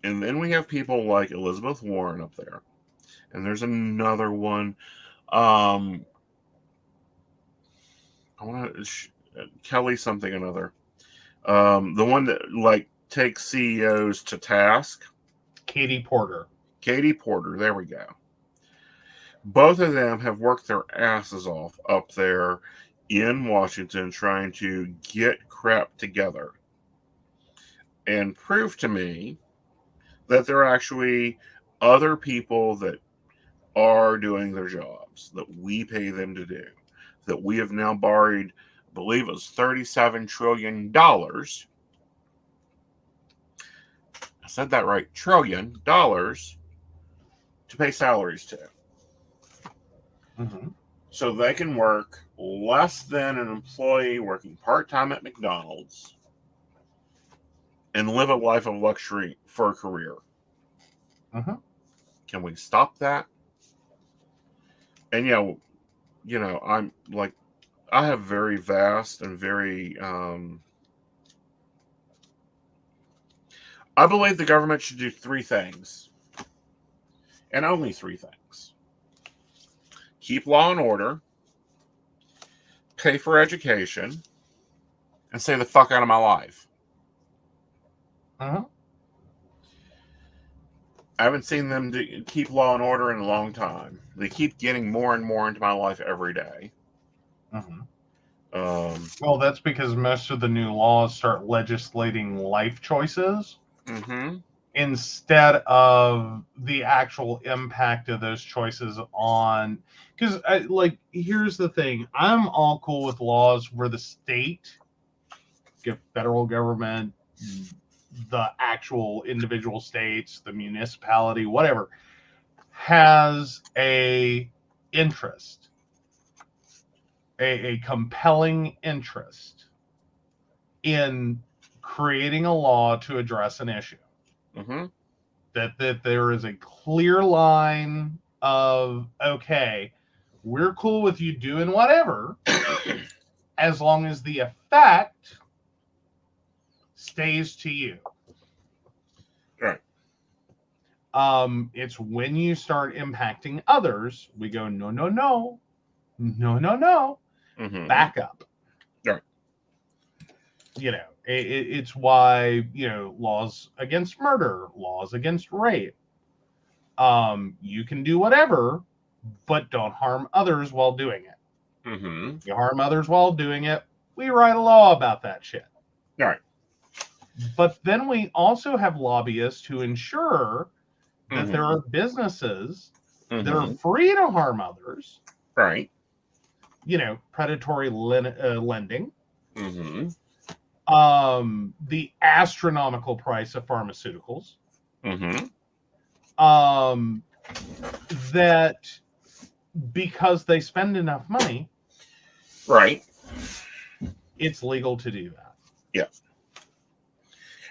And then we have people like Elizabeth Warren up there. And there's another one. I want to Kelly something another. The one that like takes CEOs to task. Katie Porter. Katie Porter. There we go. Both of them have worked their asses off up there in Washington trying to get crap together and prove to me that there are actually other people that are doing their jobs, that we pay them to do, that we have now borrowed, I believe it was $37 trillion. I said that right, $1 trillion to pay salaries to. Mm-hmm. So they can work less than an employee working part-time at McDonald's and live a life of luxury for a career. Mm-hmm. Can we stop that? And I'm like, I have very vast and very I believe the government should do 3 things, and only 3 things: keep law and order, pay for education, and stay the fuck out of my life. Mm-hmm. I haven't seen them keep law and order in a long time. They keep getting more and more into my life every day. Mm-hmm. Well, that's because most of the new laws start legislating life choices instead of the actual impact of those choices on. Because, here's the thing: I'm all cool with laws where the state, federal government, the actual individual states, the municipality, whatever, has a interest, a compelling interest in creating a law to address an issue. Mm-hmm. That there is a clear line of, okay, we're cool with you doing whatever as long as the effect stays to you. Right. It's when you start impacting others, we go, no, no, no, no, no, no, back up. Right. It's why, laws against murder, laws against rape. You can do whatever, but don't harm others while doing it. You harm others while doing it, we write a law about that shit. Right. But then we also have lobbyists who ensure that there are businesses that are free to harm others. Right. Predatory lending. The astronomical price of pharmaceuticals. That because they spend enough money, right, it's legal to do that. Yeah.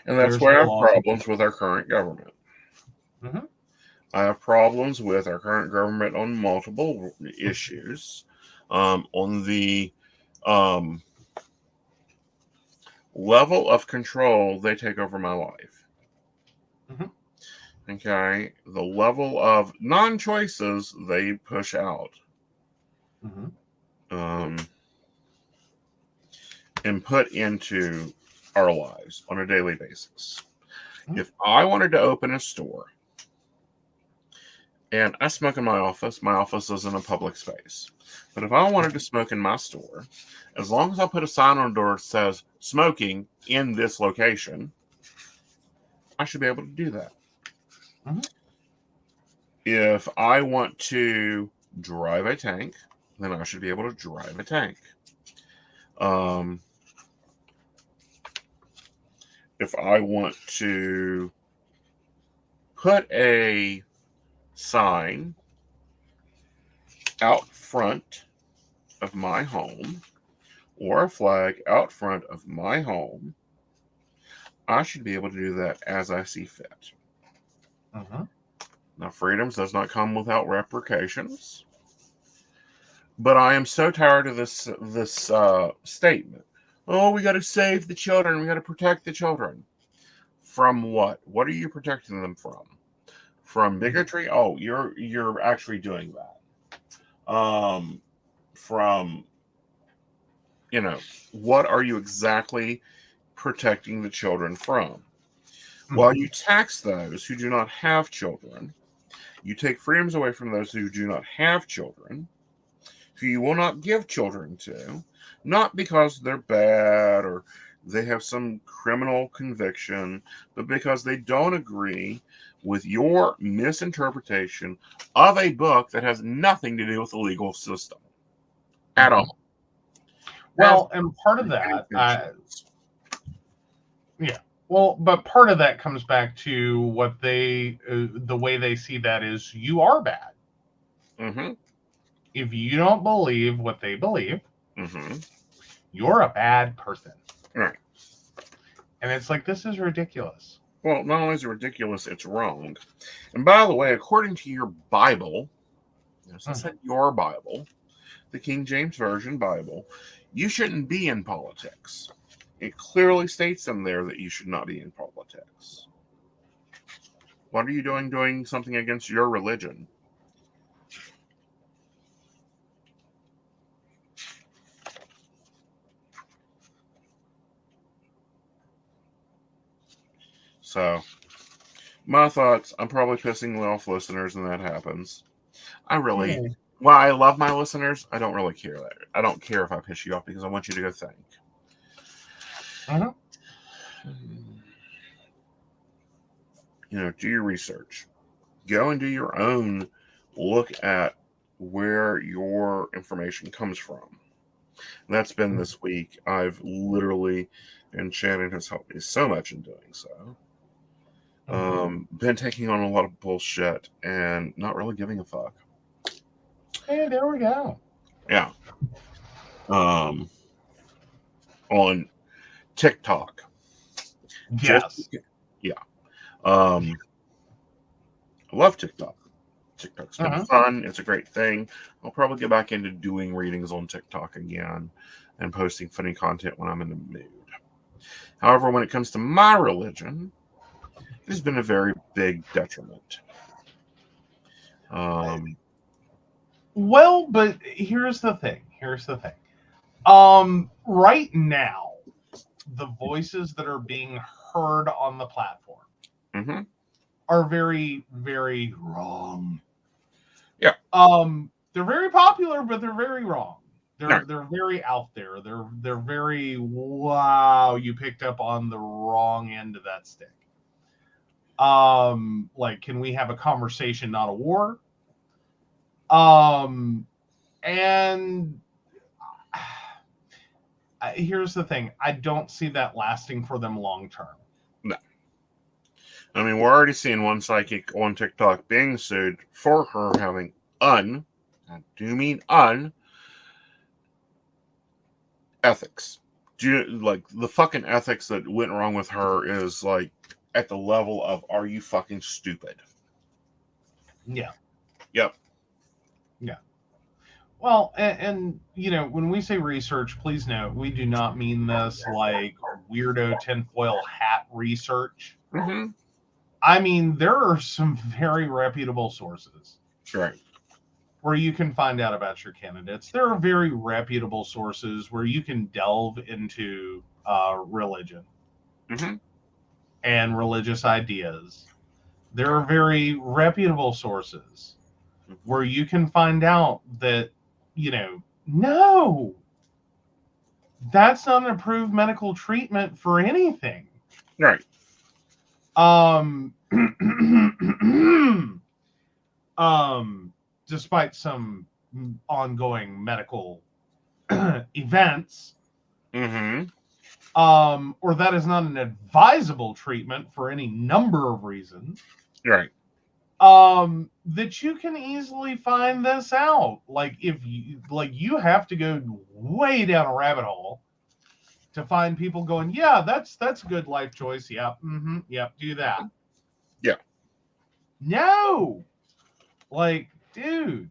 And that's There's why I no have laws. problems with our current government. Mm-hmm. I have problems with our current government on multiple issues. On the um, level of control they take over my life. Mm-hmm. Okay. The level of non choices they push out. Mm-hmm. And put into our lives on a daily basis. Mm-hmm. If I wanted to open a store and I smoke in my office is in a public space. But if I wanted to smoke in my store, as long as I put a sign on the door that says smoking in this location, I should be able to do that. Mm-hmm. If I want to drive a tank, then I should be able to drive a tank. If I want to put a sign out front of my home or a flag out front of my home, I should be able to do that as I see fit. Mm-hmm. Now, freedoms does not come without repercussions, but I am so tired of this statement. Oh, we got to save the children. We got to protect the children. From what? What are you protecting them from? From bigotry? Oh, you're actually doing that. From what are you exactly protecting the children from? Mm-hmm. While you tax those who do not have children, you take freedoms away from those who do not have children, who you will not give children to, not because they're bad or they have some criminal conviction, but because they don't agree with your misinterpretation of a book that has nothing to do with the legal system at Mm-hmm. all. Well, and part of that, yeah. Well, but part of that comes back to what the way they see that is you are bad. Mm-hmm. If you don't believe what they believe, Mm-hmm. you're a bad person. Right. And it's like, this is ridiculous. Well, not only is it ridiculous, it's wrong. And by the way, according to your Bible, yes, I said your Bible, the King James Version Bible, you shouldn't be in politics. It clearly states in there that you should not be in politics. What are you doing something against your religion? So, my thoughts, I'm probably pissing off listeners and that happens. While I love my listeners, I don't really care that. I don't care if I piss you off because I want you to go think. Mm-hmm. Do your research. Go and do your own look at where your information comes from. And that's been this week. I've literally, and Shannon has helped me so much in doing so. Been taking on a lot of bullshit and not really giving a fuck. Hey, there we go. Yeah. On TikTok. Yes. Yeah. I love TikTok. TikTok's been fun. It's a great thing. I'll probably get back into doing readings on TikTok again and posting funny content when I'm in the mood. However, when it comes to my religion, it has been a very big detriment. Well, but here's the thing. Right now, the voices that are being heard on the platform are very, very wrong. Yeah. They're very popular, but they're very wrong. They're very out there. They're very, wow, you picked up on the wrong end of that stick. Like, can we have a conversation, not a war? And here's the thing. I don't see that lasting for them long term. No. I mean, we're already seeing one psychic on TikTok being sued for her having I do mean ethics. like the fucking ethics that went wrong with her is like at the level of, are you fucking stupid? Yeah. Yep. Yeah. Well, and you know, when we say research, please note we do not mean this like weirdo tinfoil hat research. Mm-hmm. I mean, there are some very reputable sources Right. where you can find out about your candidates. There are very reputable sources where you can delve into religion Mm-hmm. and religious ideas. There are very reputable sources where you can find out that, you know, no, that's not an approved medical treatment for anything. Right. Despite some ongoing medical events, Mm-hmm. or that is not an advisable treatment for any number of reasons. Right. That you can easily find this out. Like if you you have to go way down a rabbit hole to find people going, yeah, that's a good life choice. Yep. Mm-hmm. Yep. Do that. Yeah. No. Like, dude.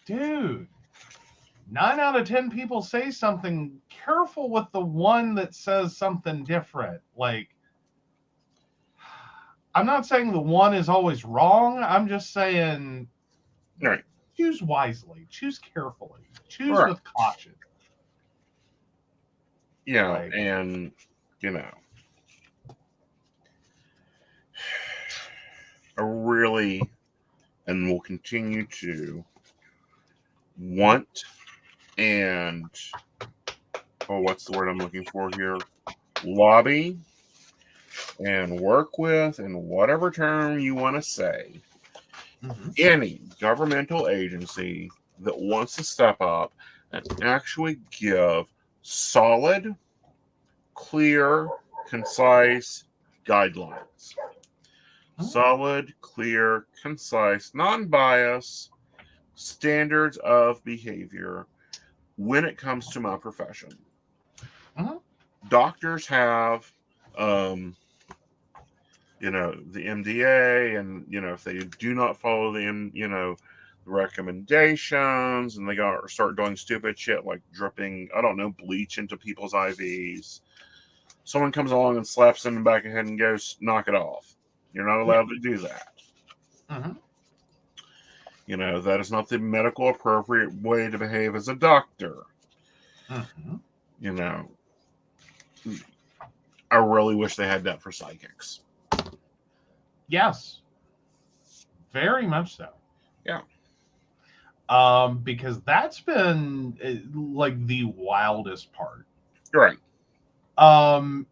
9 out of 10 people say something. Careful with the one that says something different. Like, I'm not saying the one is always wrong. I'm just saying, Right. choose wisely, choose carefully, choose Right. with caution. You know, Like, and you know, I really, and will continue to want and, oh, what's the word I'm looking for here? Lobby and work with, and whatever term you want to say, any governmental agency that wants to step up and actually give solid, clear, concise guidelines. Solid, clear, concise, non-bias standards of behavior when it comes to my profession. Doctors have, you know, the MDA, and you know, if they do not follow the, you know, the recommendations, and they got start doing stupid shit like dripping, I don't know, bleach into people's IVs, someone comes along and slaps them in the back of the head and goes, knock it off. You're not allowed to do that. You know, that is not the medical appropriate way to behave as a doctor. You know, I really wish they had that for psychics. Yes. Very much so. Yeah. Because that's been like the wildest part. Right.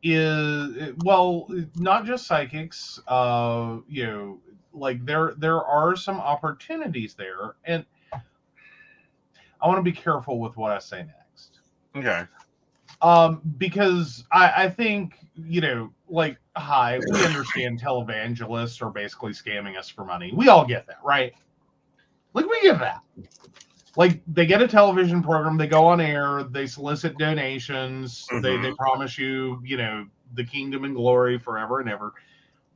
Is, well, not just psychics, you know, like there are some opportunities there, and I want to be careful with what I say next. Okay. Because I think, you know, like, hi, we understand televangelists are basically scamming us for money. We all get that, right? Like, we get that. Like, they get a television program, they go on air, they solicit donations, they promise you, you know, the kingdom and glory forever and ever.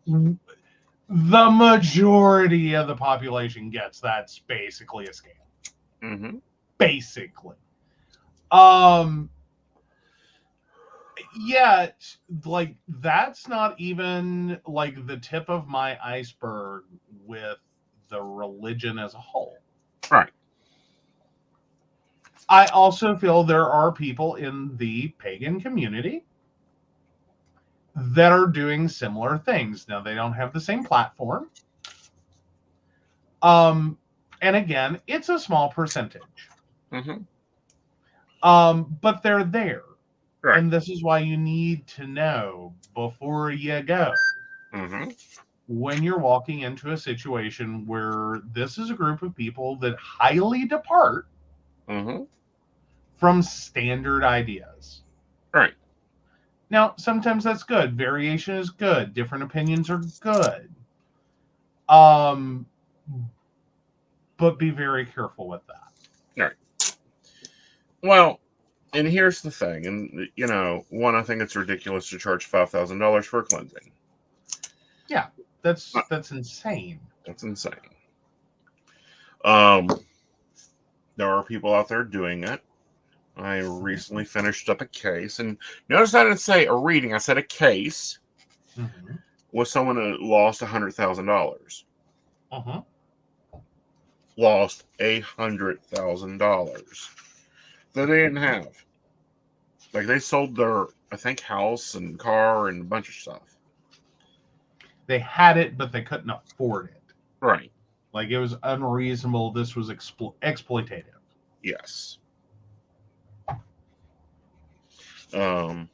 The majority of the population gets that's basically a scam. Basically. Yet, like, that's not even like the tip of my iceberg with the religion as a whole. Right. I also feel there are people in the pagan community that are doing similar things. Now, they don't have the same platform. And again, it's a small percentage. But they're there. Right. And this is why you need to know before you go. When you're walking into a situation where this is a group of people that highly depart from standard ideas. Right. Now, sometimes that's good. Variation is good. Different opinions are good. But be very careful with that. Right. Well, And here's the thing, and one, I think it's ridiculous to charge $5,000 for cleansing. Yeah, that's insane. That's insane. There are people out there doing it. I recently finished up a case, and notice I didn't say a reading; I said a case with someone who lost $100,000. Lost $100,000 that they didn't have. Like, they sold their, I think, house and car and a bunch of stuff. They had it, but they couldn't afford it. Right. Like, it was unreasonable. This was exploitative. Yes. And,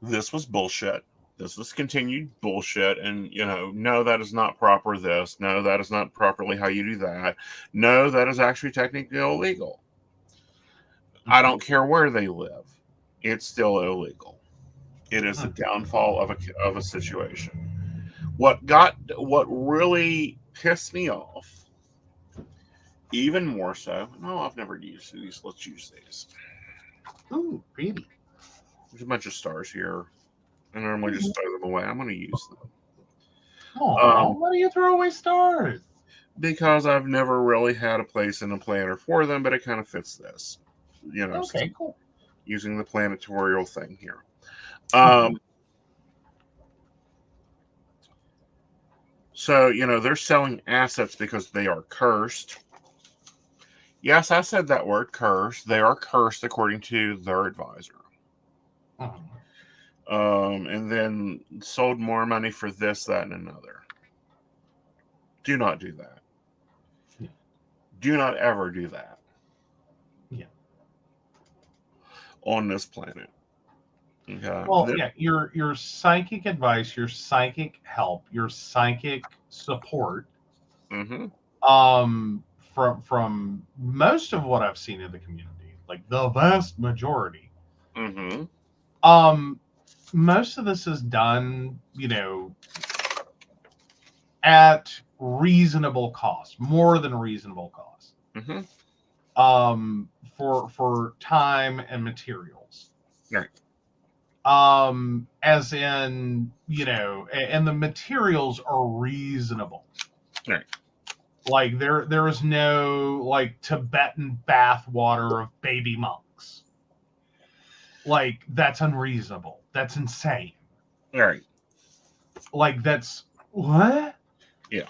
this was bullshit. This was continued bullshit. And, no, that is not proper this. No, that is not properly how you do that. No, that is actually technically illegal. I don't care where they live. It's still illegal. It is the downfall of a situation. What really pissed me off, even more so. No, I've never used these. Let's use these. Ooh, pretty. There's a bunch of stars here. I normally just throw them away. I'm going to use them. Oh, why do you throw away stars? Because I've never really had a place in a planner for them, but it kind of fits this. Okay, cool. Using the planetorial thing here. So, they're selling assets because they are cursed. Yes, I said that word, cursed. They are cursed according to their advisor. And then sold more money for this, that, and another. Do not do that. Yeah. Do not ever do that. Yeah. On this planet. Okay. Well, yeah, your psychic advice, your psychic help, your psychic support. From most of what I've seen in the community, like the vast majority. Most of this is done, at reasonable cost, more than reasonable cost. For time and materials. Right. As in, and the materials are reasonable. Right. Like there is no like Tibetan bath water of baby monks. Like, that's unreasonable. That's insane. Right. Like, that's what? Yeah.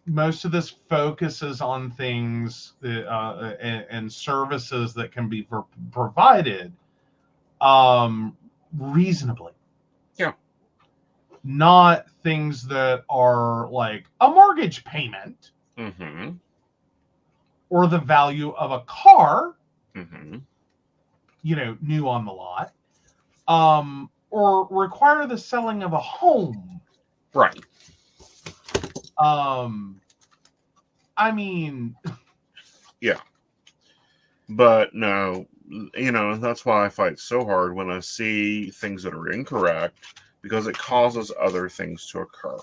Most of this focuses on things and services that can be provided reasonably. Yeah. Not things that are like a mortgage payment or the value of a car, new on the lot, or require the selling of a home. Right. I mean, yeah. But no, that's why I fight so hard when I see things that are incorrect, because it causes other things to occur.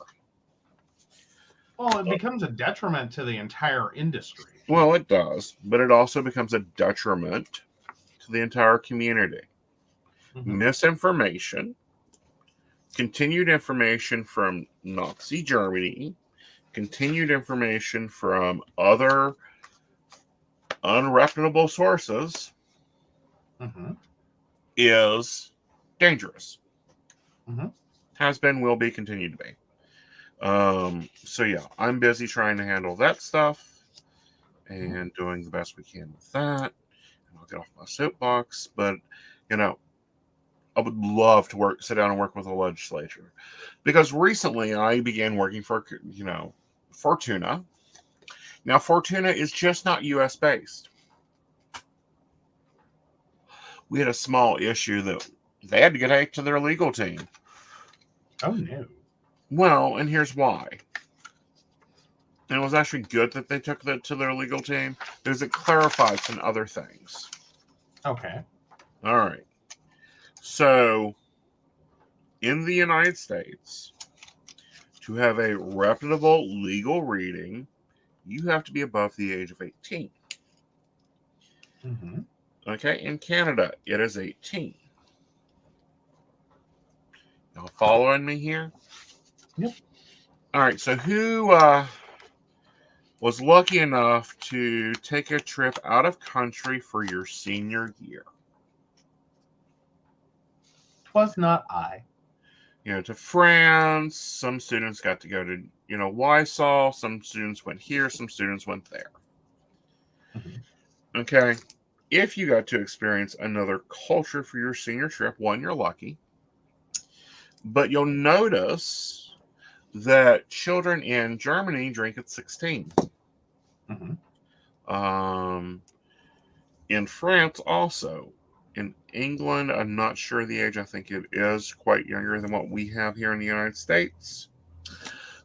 Well, it becomes a detriment to the entire industry. Well, it does, but it also becomes a detriment to the entire community. Misinformation, continued information from Nazi Germany, continued information from other unreputable sources is dangerous. Has been, will be, continue to be. So yeah, I'm busy trying to handle that stuff and doing the best we can with that. And I'll get off my soapbox, but I would love to sit down and work with the legislature, because recently I began working for Fortuna. Now, Fortuna is just not U.S. based. We had a small issue that they had to get hacked to their legal team. Oh, no. Well, and here's why. And it was actually good that they took that to their legal team, because it clarified some other things. Okay. All right. So, in the United States, to have a reputable legal reading, you have to be above the age of 18. Mm-hmm. Okay, in Canada, it is 18. Y'all following me here? Yep. All right, so who was lucky enough to take a trip out of country for your senior year? 'Twas not I. To France. Some students got to go to, Warsaw. Some students went here. Some students went there. Mm-hmm. Okay. If you got to experience another culture for your senior trip, one, you're lucky. But you'll notice that children in Germany drink at 16. Mm-hmm. In France also. In England, I'm not sure the age. I think it is quite younger than what we have here in the United States.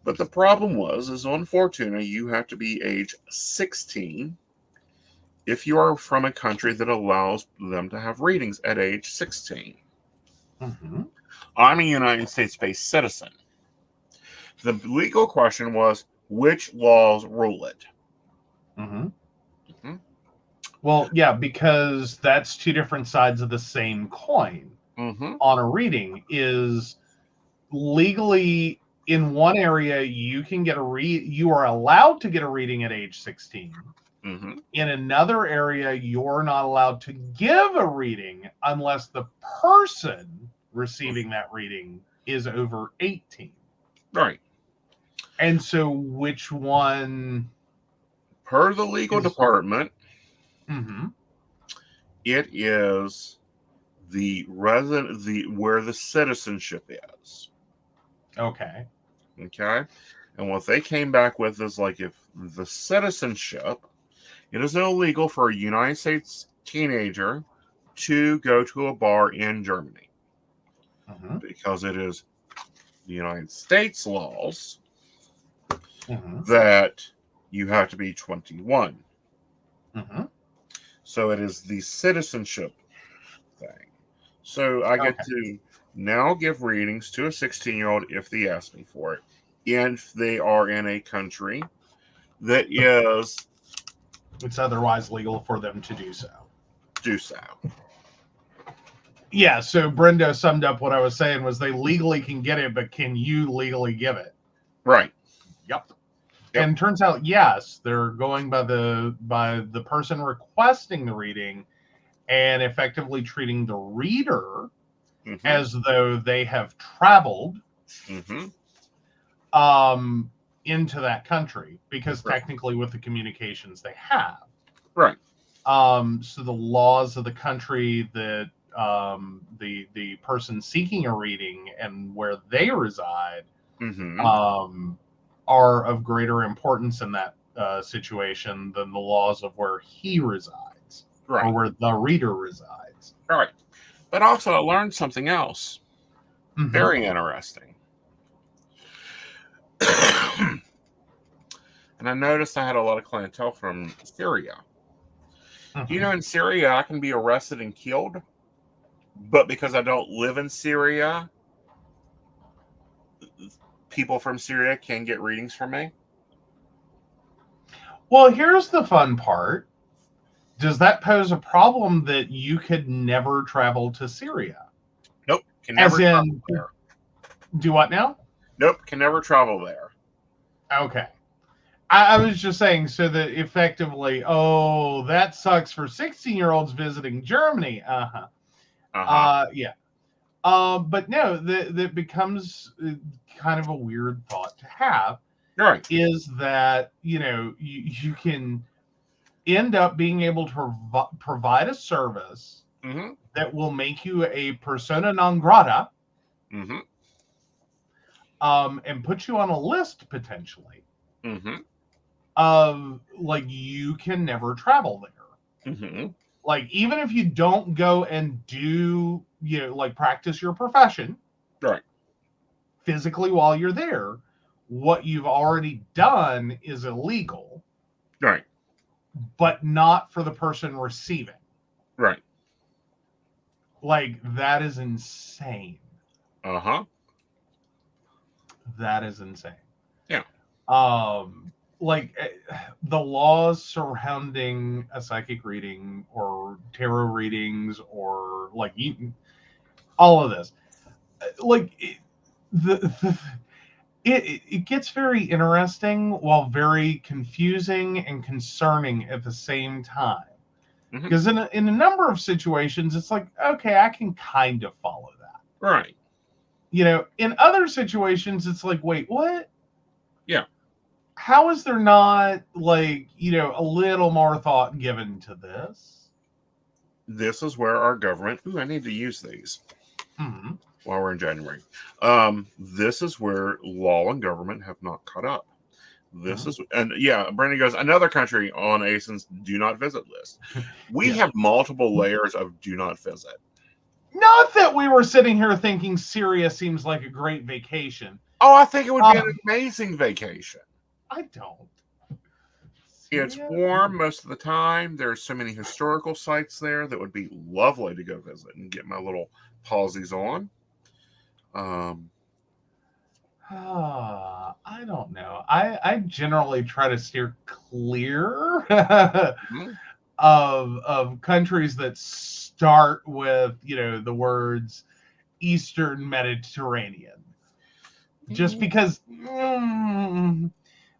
But the problem is on Fortuna, you have to be age 16 if you are from a country that allows them to have readings at age 16. Mm-hmm. I'm a United States-based citizen. The legal question was, which laws rule it? Mm-hmm. Mm-hmm. Well, yeah, because that's two different sides of the same coin. Mm-hmm. On a reading is legally in one area you can get you are allowed to get a reading at age 16. Mm-hmm. In another area, you're not allowed to give a reading unless the person receiving that reading is over 18. Right. And so which one? Per the legal department, Mm-hmm. it is where the citizenship is. Okay. Okay. And what they came back with is like, if the citizenship, it is illegal for a United States teenager to go to a bar in Germany Mm-hmm. because it is the United States laws Mm-hmm. that you have to be 21. Mm-hmm. So it is the citizenship thing. So I get to now give readings to a 16-year-old if they ask me for it. If they are in a country that is It's otherwise legal for them to do so. do so. Yeah, so Brendo summed up what I was saying was they legally can get it, but can you legally give it? Right. Yep. And turns out, yes, they're going by the person requesting the reading and effectively treating the reader Mm-hmm. as though they have traveled Mm-hmm. into that country, because technically with the communications they have. Right. So the laws of the country that the person seeking a reading and where they reside Mm-hmm. Are of greater importance in that situation than the laws of where he resides, Right. or where the reader resides. Right. But also I learned something else. Mm-hmm. Very interesting. And I noticed I had a lot of clientele from Syria. Mm-hmm. You know, in Syria, I can be arrested and killed, but because I don't live in Syria, people from Syria can get readings from me. Well, here's the fun part. Does that pose a problem that you could never travel to Syria? Nope. Can never travel there. Do what now? Nope. Can never travel there. Okay. I was just saying, so that effectively, that sucks for 16-year-olds visiting Germany. Yeah. But no, that becomes kind of a weird thought to have. Right. Is that, you can end up being able to provide a service Mm-hmm. that will make you a persona non grata, Mm-hmm. and put you on a list potentially Mm-hmm. of, like, you can never travel there. Mm-hmm. Like, even if you don't go and do, like, practice your profession Right. physically while you're there, what you've already done is illegal. Right. But not for the person receiving. Right. Like, that is insane. Uh-huh. That is insane. Yeah. like the laws surrounding a psychic reading or tarot readings or like all of this, like it gets very interesting while very confusing and concerning at the same time. Because in a number of situations, it's like, okay, I can kind of follow that. Right. You know, in other situations, it's like, wait, what? Yeah. How is there not, like, you know, a little more thought given to this? This is where our government, I need to use these while we're in January. This is where law and government have not caught up. This is, and yeah, Brandon goes, another country on Aeson's do not visit list. We have multiple layers of do not visit. Not that we were sitting here thinking Syria seems like a great vacation. Oh, I think it would be an amazing vacation. I don't. It's warm most of the time. There's so many historical sites there that would be lovely to go visit and get my little palsies on. I don't know. I generally try to steer clear of countries that start with, you know, the words Eastern Mediterranean. Just because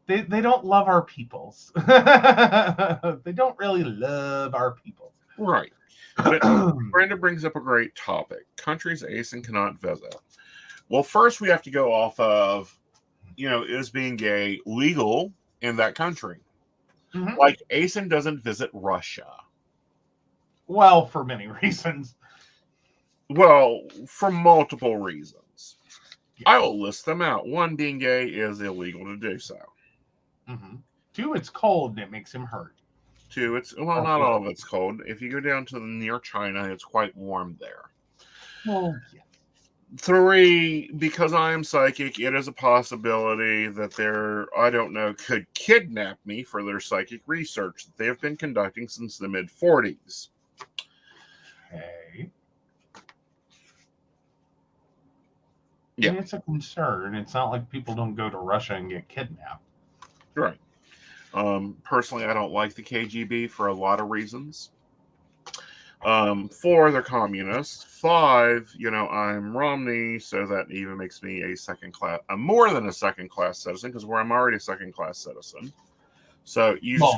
they don't love our peoples. They don't really love our peoples. Right. But Brenda brings up a great topic. Countries Aeson cannot visit. Well, first we have to go off of, you know, is being gay legal in that country? Like, Aeson doesn't visit Russia. Well, for many reasons. Well, for multiple reasons. I will list them out. One, being gay is illegal to do so. Two, it's cold and it makes him hurt. Two, it's, well, not all of it's cold. If you go down to near China, it's quite warm there. Well, yeah. Three, because I am psychic, it is a possibility that I don't know, could kidnap me for their psychic research that they have been conducting since the mid-40s. Okay. Yeah. And it's a concern. It's not like people don't go to Russia and get kidnapped. Right. Personally, I don't like the KGB for a lot of reasons. 4, they're communists. 5, you know, I'm Romney, so that even makes me more than a second-class citizen, because I'm already a second-class citizen. So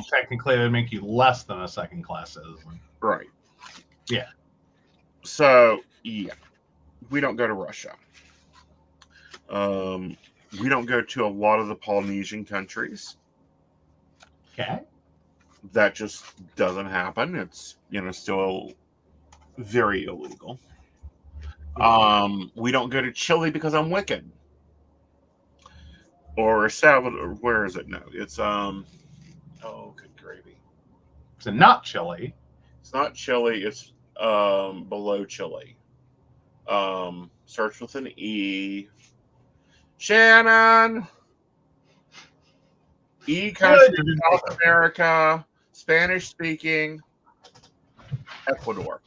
technically, it would make you less than a second-class citizen. Right. Yeah. So, yeah, we don't go to Russia. We don't go to a lot of the Polynesian countries. Okay. That just doesn't happen. It's, you know, still very illegal. We don't go to Chile because I'm Wiccan. Or Salvador. Where is it? No, it's oh, good gravy. It's not Chile. It's not Chile. It's below Chile. Starts with an E. Shannon. E country, South America, Spanish speaking, Ecuador.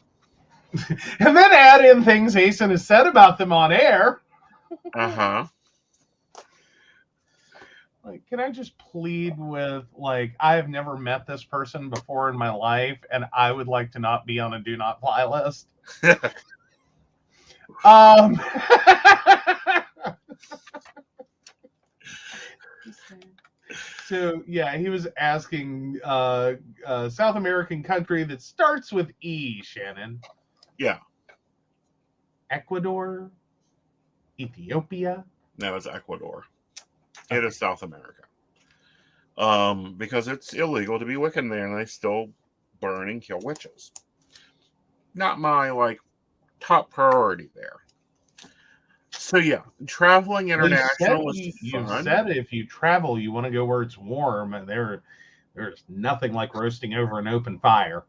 And then add in things Aeson has said about them on air. Like, can I just plead with, like, I have never met this person before in my life, and I would like to not be on a do not fly list. So, yeah, he was asking South American country that starts with E, Shannon. Yeah. Ecuador? Ethiopia? No, it's Ecuador. It is South America. Because it's illegal to be Wiccan there, and they still burn and kill witches. Not my, like, top priority there. So, yeah, traveling international is fun. You said if you travel, you want to go where it's warm, and there's nothing like roasting over an open fire.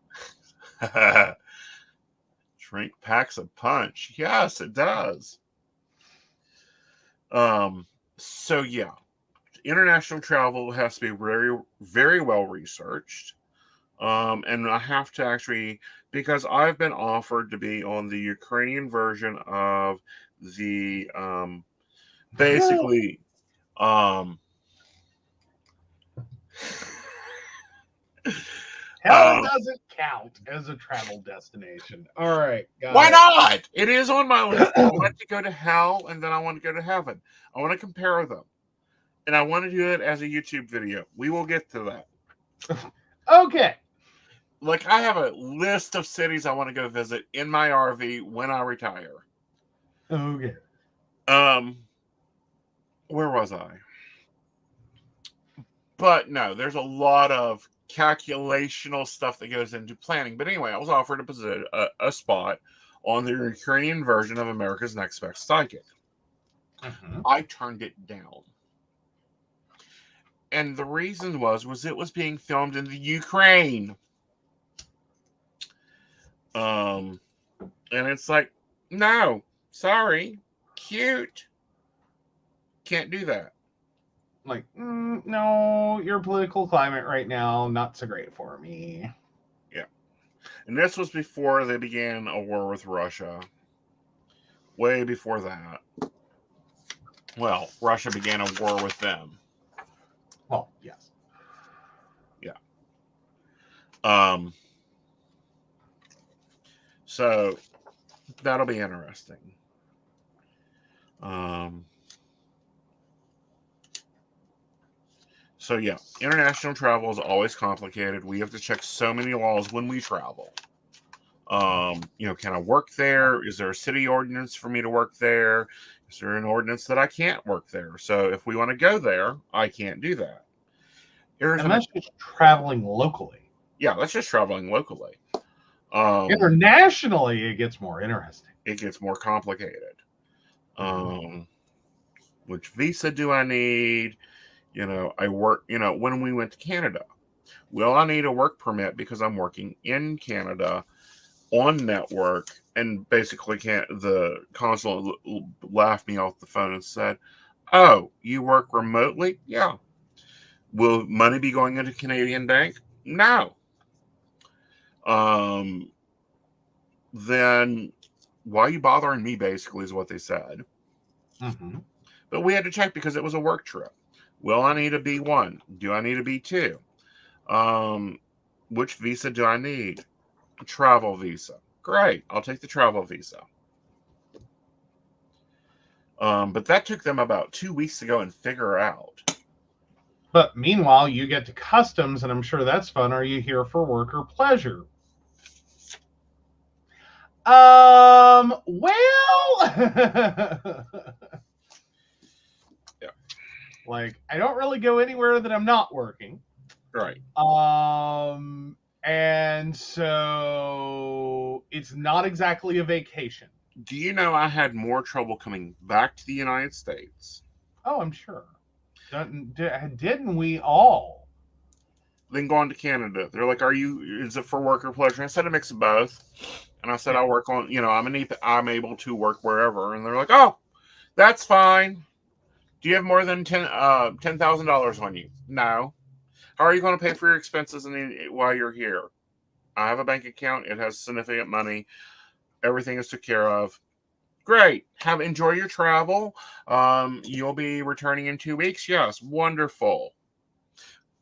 Drink packs a punch. Yes, it does. So, yeah, international travel has to be very, very well researched. And I have to actually, because I've been offered to be on the Ukrainian version of the basically Hell, it doesn't count as a travel destination. All right, Why not? It is on my list. I want to go to hell, and then I want to go to heaven. I want to compare them, and I want to do it as a YouTube video. We will get to that. Okay. Like, I have a list of cities I want to go visit in my RV when I retire. Okay. Where was I? But no, there's a lot of calculational stuff that goes into planning. But anyway, I was offered a spot on the Ukrainian version of America's Next Best Psychic. Mm-hmm. I turned it down. And the reason was it was being filmed in the Ukraine. And it's like, no, sorry, cute. Can't do that. Like, no, your political climate right now, not so great for me. Yeah. And this was before they began a war with Russia. Way before that. Well, Russia began a war with them. Well, yes. Yeah. So that'll be interesting. So yeah, international travel is always complicated. We have to check so many laws when we travel. Can I work there? Is there a city ordinance for me to work there? Is there an ordinance that I can't work there? So if we want to go there, I can't do that. And that's just traveling locally. Yeah, that's just traveling locally. Internationally, it gets more interesting. It gets more complicated. Which visa do I need? I work, when we went to Canada, will I need a work permit because I'm working in Canada on network? And basically the consulate laughed me off the phone and said, oh, you work remotely? Yeah. Will money be going into Canadian bank? No. Then why are you bothering me, basically, is what they said. Mm-hmm. But we had to check because it was a work trip. Will I need a B1? Do I need a B2? Which visa do I need? A travel visa. Great. I'll take the travel visa. But that took them about 2 weeks to go and figure out. But meanwhile, you get to customs, and I'm sure that's fun. Are you here for work or pleasure? Well, yeah. Like, I don't really go anywhere that I'm not working. Right. And so it's not exactly a vacation. Do you know I had more trouble coming back to the United States? Oh, I'm sure. Didn't we all? Then going to Canada. They're like, is it for work or pleasure? I said a mix of both. And I said, yeah. I work on, I'm able to work wherever. And they're like, oh, that's fine. Do you have more than $10,000 on you? No. How are you going to pay for your expenses while you're here? I have a bank account. It has significant money. Everything is taken care of. Great. Enjoy your travel. You'll be returning in 2 weeks. Yes. Wonderful.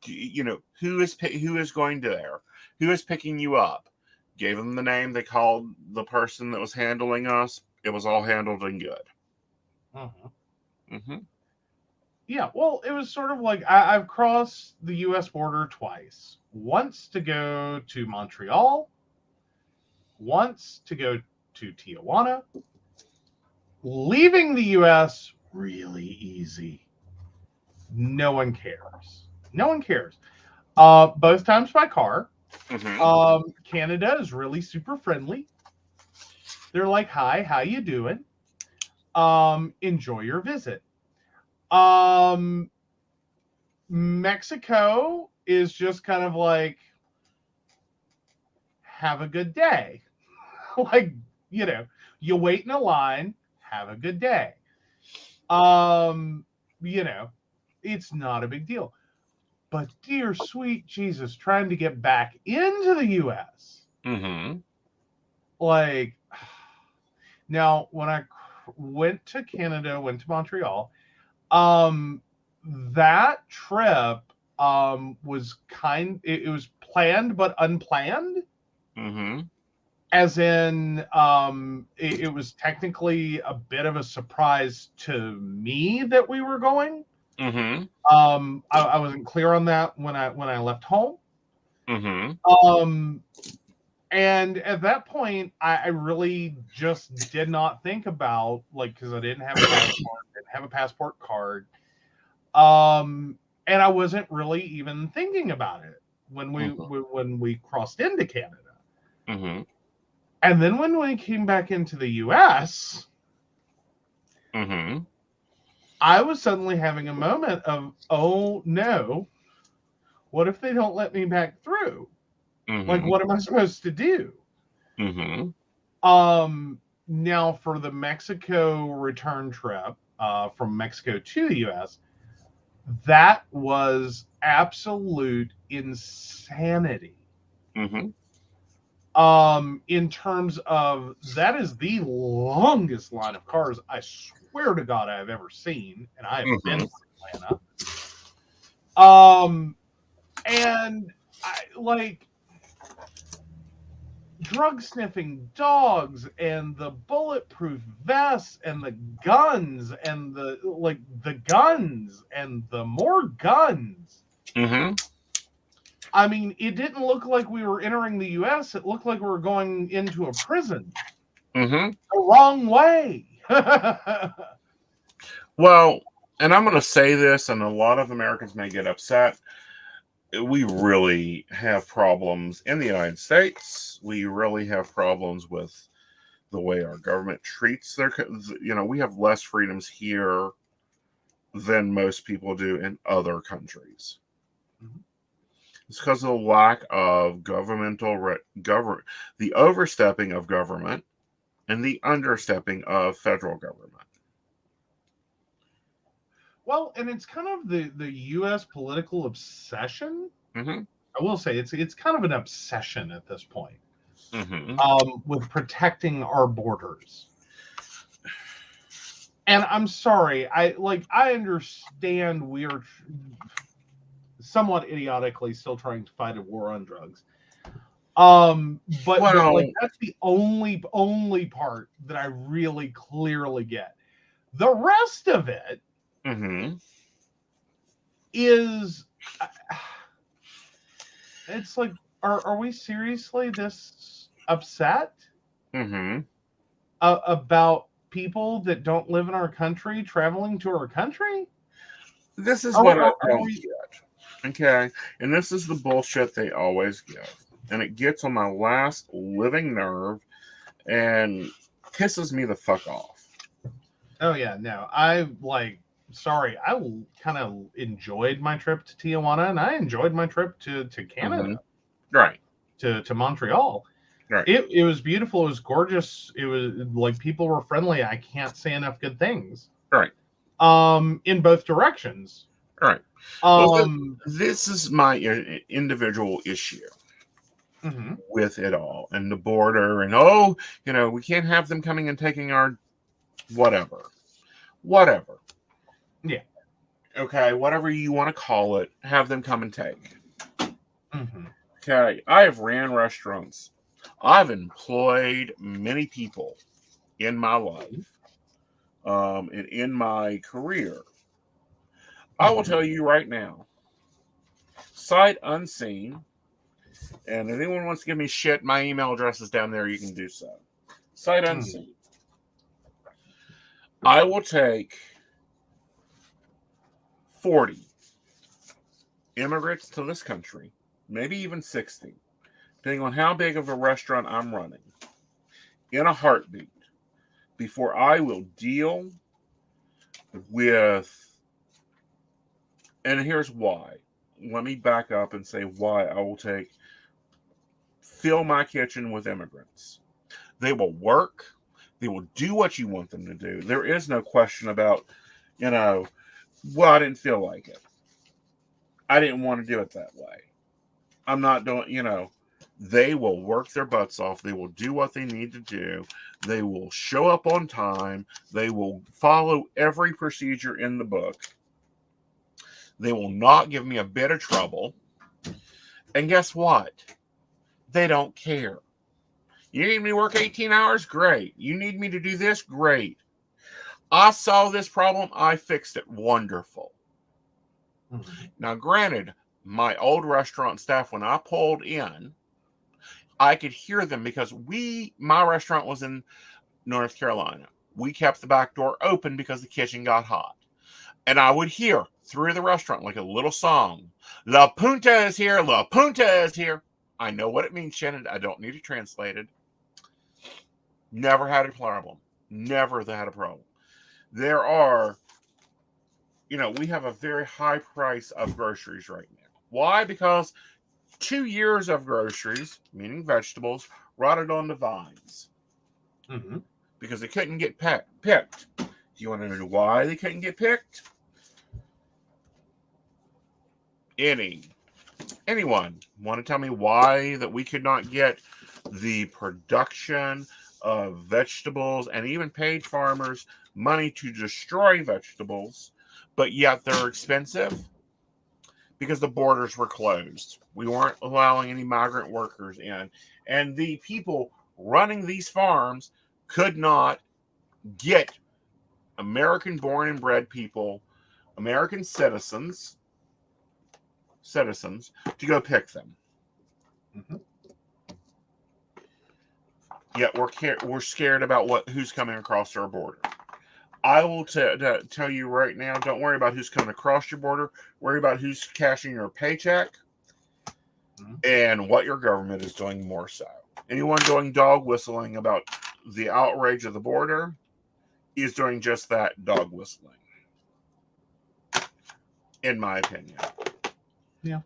Who is going there? Who is picking you up? Gave them the name. They called the person that was handling us. It was all handled and good. Mm-hmm. Mm-hmm. Yeah, well, it was sort of like I've crossed the U.S. border twice. Once to go to Montreal. Once to go to Tijuana. Leaving the U.S. really easy. No one cares. No one cares. Both times by car. Mm-hmm. Canada is really super friendly. They're like, hi, how you doing? Enjoy your visit. Mexico is just kind of like, have a good day. Like, you wait in a line, have a good day. It's not a big deal. But dear sweet Jesus, trying to get back into the U.S. Mm-hmm. Like, now when I went to Canada, went to Montreal, that trip was it was planned but unplanned. Mm-hmm. As in, it was technically a bit of a surprise to me that we were going. Mm-hmm. I wasn't clear on that when I left home. Mm-hmm. And at that point, I really just did not think about, like, because I didn't have a passport, didn't have a passport card, and I wasn't really even thinking about it when we crossed into Canada. Mm-hmm. And then when we came back into the U.S., Mm-hmm. I was suddenly having a moment of, oh no, what if they don't let me back through? Like, Mm-hmm. what am I supposed to do? Mm-hmm. Now for the Mexico return trip, from Mexico to the US, that was absolute insanity. Mm-hmm. In terms of, that is the longest line of cars I swear to God I've ever seen, and I have been to Atlanta. And I like drug sniffing dogs and the bulletproof vests and the guns and the guns and the more guns. Mm-hmm. I mean, it didn't look like we were entering the US. It looked like we were going into a prison. Mm-hmm. The wrong way. Well, and I'm going to say this, and a lot of Americans may get upset. We really have problems in the United States. We really have problems with the way our government treats their, we have less freedoms here than most people do in other countries. Mhm. It's because of the lack of the overstepping of government and the understepping of federal government. Well, and it's kind of the U.S. political obsession. Mm-hmm. I will say it's kind of an obsession at this point, Mm-hmm. with protecting our borders. And I'm sorry, I understand we are somewhat idiotically still trying to fight a war on drugs. But like, that's the only part that I really clearly get. The rest of it Mm-hmm. is, it's like, are we seriously this upset Mm-hmm. about people that don't live in our country traveling to our country? This is what I don't we... get. Okay. And this is the bullshit they always give. And it gets on my last living nerve and pisses me the fuck off. Oh yeah, no. Sorry, I kind of enjoyed my trip to Tijuana, and I enjoyed my trip to Canada. Mm-hmm. Right. To Montreal. Right. It was beautiful. It was gorgeous. It was like, people were friendly. I can't say enough good things. Right. In both directions. Right. Well, this is my individual issue. Mm-hmm. With it all and the border and we can't have them coming and taking our whatever. Yeah. Okay, whatever you want to call it, have them come and take. Mm-hmm. Okay, I have ran restaurants. I've employed many people in my life, and in my career. Mm-hmm. I will tell you right now, sight unseen, and if anyone wants to give me shit, my email address is down there. You can do so. Sight unseen. I will take 40 immigrants to this country, maybe even 60, depending on how big of a restaurant I'm running, in a heartbeat, before I will deal with, and here's why. Let me back up and say why I will fill my kitchen with immigrants. They will work. They will do what you want them to do. There is no question about, well, I didn't feel like it. I didn't want to do it that way. I'm not doing, they will work their butts off. They will do what they need to do. They will show up on time. They will follow every procedure in the book. They will not give me a bit of trouble. And guess what? They don't care. You need me to work 18 hours? Great. You need me to do this? Great. I saw this problem. I fixed it. Wonderful. Mm-hmm. Now, granted, my old restaurant staff, when I pulled in, I could hear them because my restaurant was in North Carolina. We kept the back door open because the kitchen got hot. And I would hear through the restaurant like a little song. La Punta is here. La Punta is here. I know what it means, Shannon. I don't need it translated. Never had a problem. Never had a problem. There are, we have a very high price of groceries right now. Why? Because 2 years of groceries, meaning vegetables, rotted on the vines. Mm-hmm. Because they couldn't get picked. Do you want to know why they couldn't get picked? Anyone want to tell me why that we could not get the production of vegetables and even paid farmers money to destroy vegetables, but yet they're expensive? Because the borders were closed. We weren't allowing any migrant workers in. And the people running these farms could not get American born and bred people, American citizens to go pick them. Mm-hmm. Yet we're scared about who's coming across our border. I will tell you right now, don't worry about who's coming across your border. Worry about who's cashing your paycheck and what your government is doing more so. Anyone doing dog whistling about the outrage of the border is doing just that, dog whistling. In my opinion. Yeah.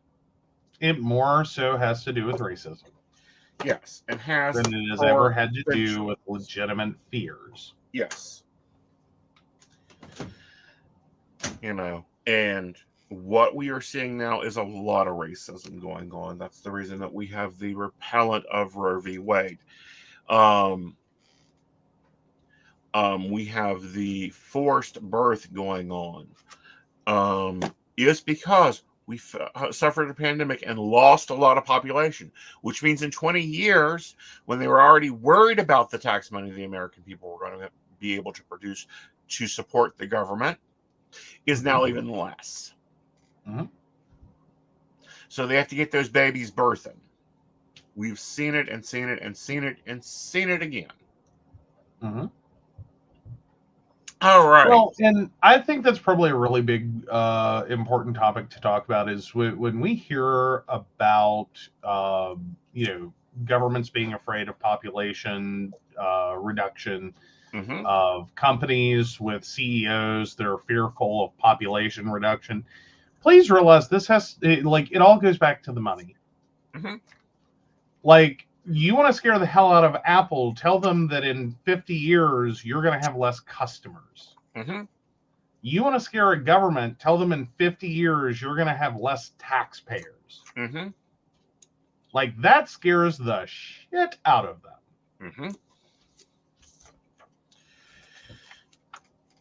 It more so has to do with racism. Yes. And has than it has ever had to do with legitimate fears. Yes. And what we are seeing now is a lot of racism going on. That's the reason that we have the repellent of Roe v. Wade. We have the forced birth going on. It's because we suffered a pandemic and lost a lot of population, which means in 20 years, when they were already worried about the tax money the American people were going to be able to produce to support the government, is now even less. Mm-hmm. So they have to get those babies birthing. We've seen it and seen it and seen it and seen it again. Mm-hmm. All right. Well, and I think that's probably a really big, important topic to talk about is when we hear about, governments being afraid of population reduction, of companies with CEOs that are fearful of population reduction. Please realize it all goes back to the money. Mm-hmm. Like, you want to scare the hell out of Apple, tell them that in 50 years, you're going to have less customers. Mm-hmm. You want to scare a government, tell them in 50 years, you're going to have less taxpayers. Mm-hmm. Like, that scares the shit out of them. Mm-hmm.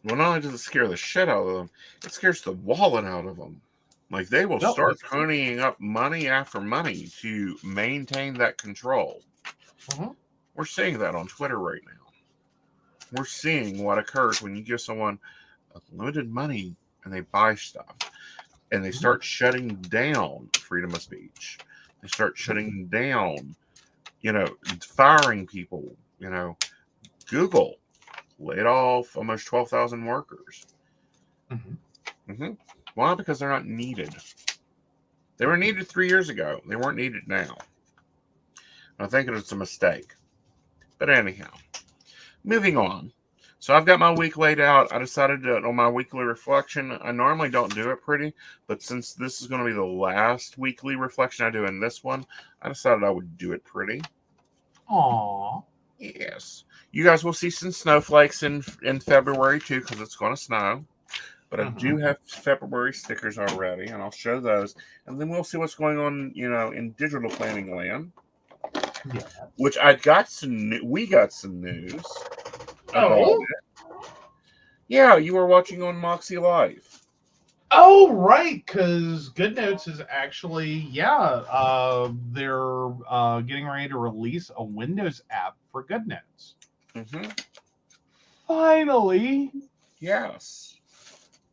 Well, not only does it scare the shit out of them, it scares the wallet out of them. Like, they will start ponying up money after money to maintain that control. Mm-hmm. We're seeing that on Twitter right now. We're seeing what occurs when you give someone limited money and they buy stuff. And they start shutting down freedom of speech. They start shutting down, firing people. Google laid off almost 12,000 workers. Mm-hmm. Mm-hmm. Why? Because they're not needed. They were needed 3 years ago. They weren't needed now. I think it's a mistake. But anyhow, moving on. So I've got my week laid out. I decided to, on my weekly reflection, I normally don't do it pretty, but since this is going to be the last weekly reflection I do in this one, I decided I would do it pretty. Aww. Yes. You guys will see some snowflakes in February too, because it's going to snow. But I do have February stickers already, and I'll show those. And then we'll see what's going on, in digital planning land. Yeah. Which we got some news. Oh. Yeah, you were watching on Moxie Live. Oh, right, because Good Notes is actually, they're getting ready to release a Windows app for Good Notes. Mm-hmm. Finally. Yes.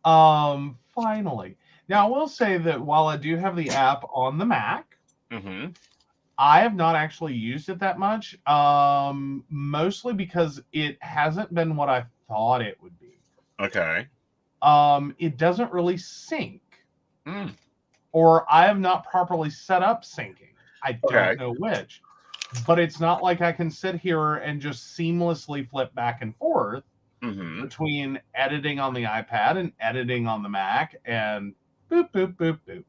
Finally. Now, I will say that while I do have the app on the Mac, Mm-hmm. I have not actually used it that much, mostly because it hasn't been what I thought it would be. Okay. It doesn't really sync. Mm. Or I have not properly set up syncing. I don't Okay. know which. But it's not like I can sit here and just seamlessly flip back and forth Mm-hmm. between editing on the iPad and editing on the Mac and boop, boop, boop, boop.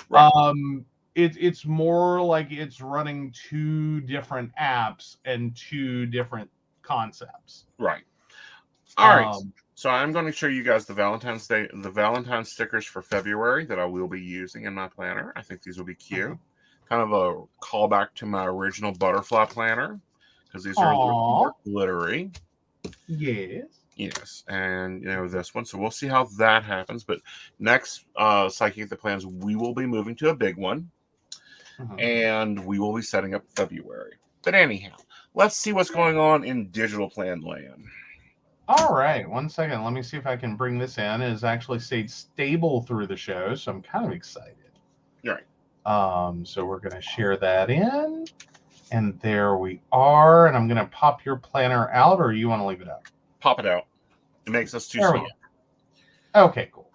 Right. It's more like it's running two different apps and two different concepts. Right. All right. Um, So I'm going to show you guys the Valentine's stickers for February that I will be using in my planner. I think these will be cute. Kind of a callback to my original butterfly planner because these are a little more glittery. Yes. Yes, and this one. So we'll see how that happens. But next Psychic the Plans, we will be moving to a big one, and we will be setting up February. But anyhow, let's see what's going on in digital plan land. All right, 1 second. Let me see if I can bring this in. It has actually stayed stable through the show, so I'm kind of excited. All right. So we're going to share that in, and there we are. And I'm going to pop your planner out, or you want to leave it up? Pop it out. It makes us too There small. we go. Okay, cool.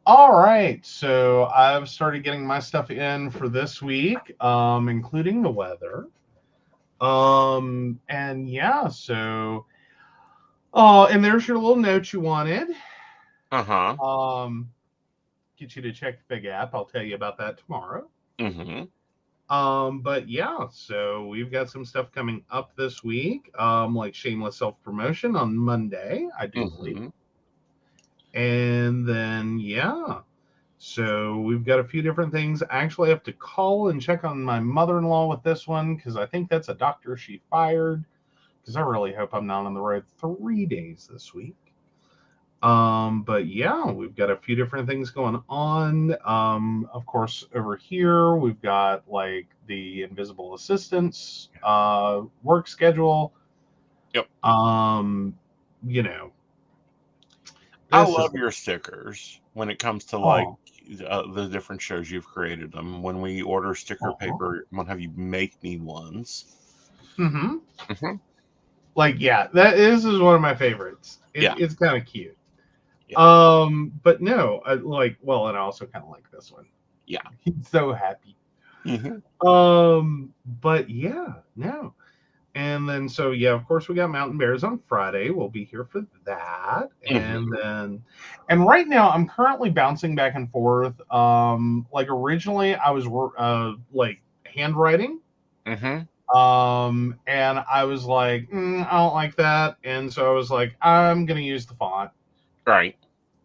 All right, so I've started getting my stuff in for this week, including the weather. And yeah, so and there's your little note you wanted. Uh-huh. Get you to check the big app. I'll tell you about that tomorrow. Mm-hmm. But yeah, so we've got some stuff coming up this week, like shameless self-promotion on Monday, I do believe. And then yeah, so we've got a few different things. I actually have to call and check on my mother-in-law with this one because I think that's a doctor she fired. Because I really hope I'm not on the road 3 days this week. But yeah, we've got a few different things going on. Of course, over here we've got like the invisible assistants work schedule. Yep. I love your stickers when it comes to like the different shows you've created them. When we order sticker paper, I'm gonna have you make me ones. Like, yeah, this is one of my favorites. It's kind of cute. Yeah. But no, and I also kind of like this one. Yeah. He's so happy. But yeah, no. And then, so yeah, of course, we got Mountain Bears on Friday. We'll be here for that. And right now, I'm currently bouncing back and forth. Like originally, I was like handwriting. And I was like, I don't like that. And so I was like, I'm going to use the font. Right.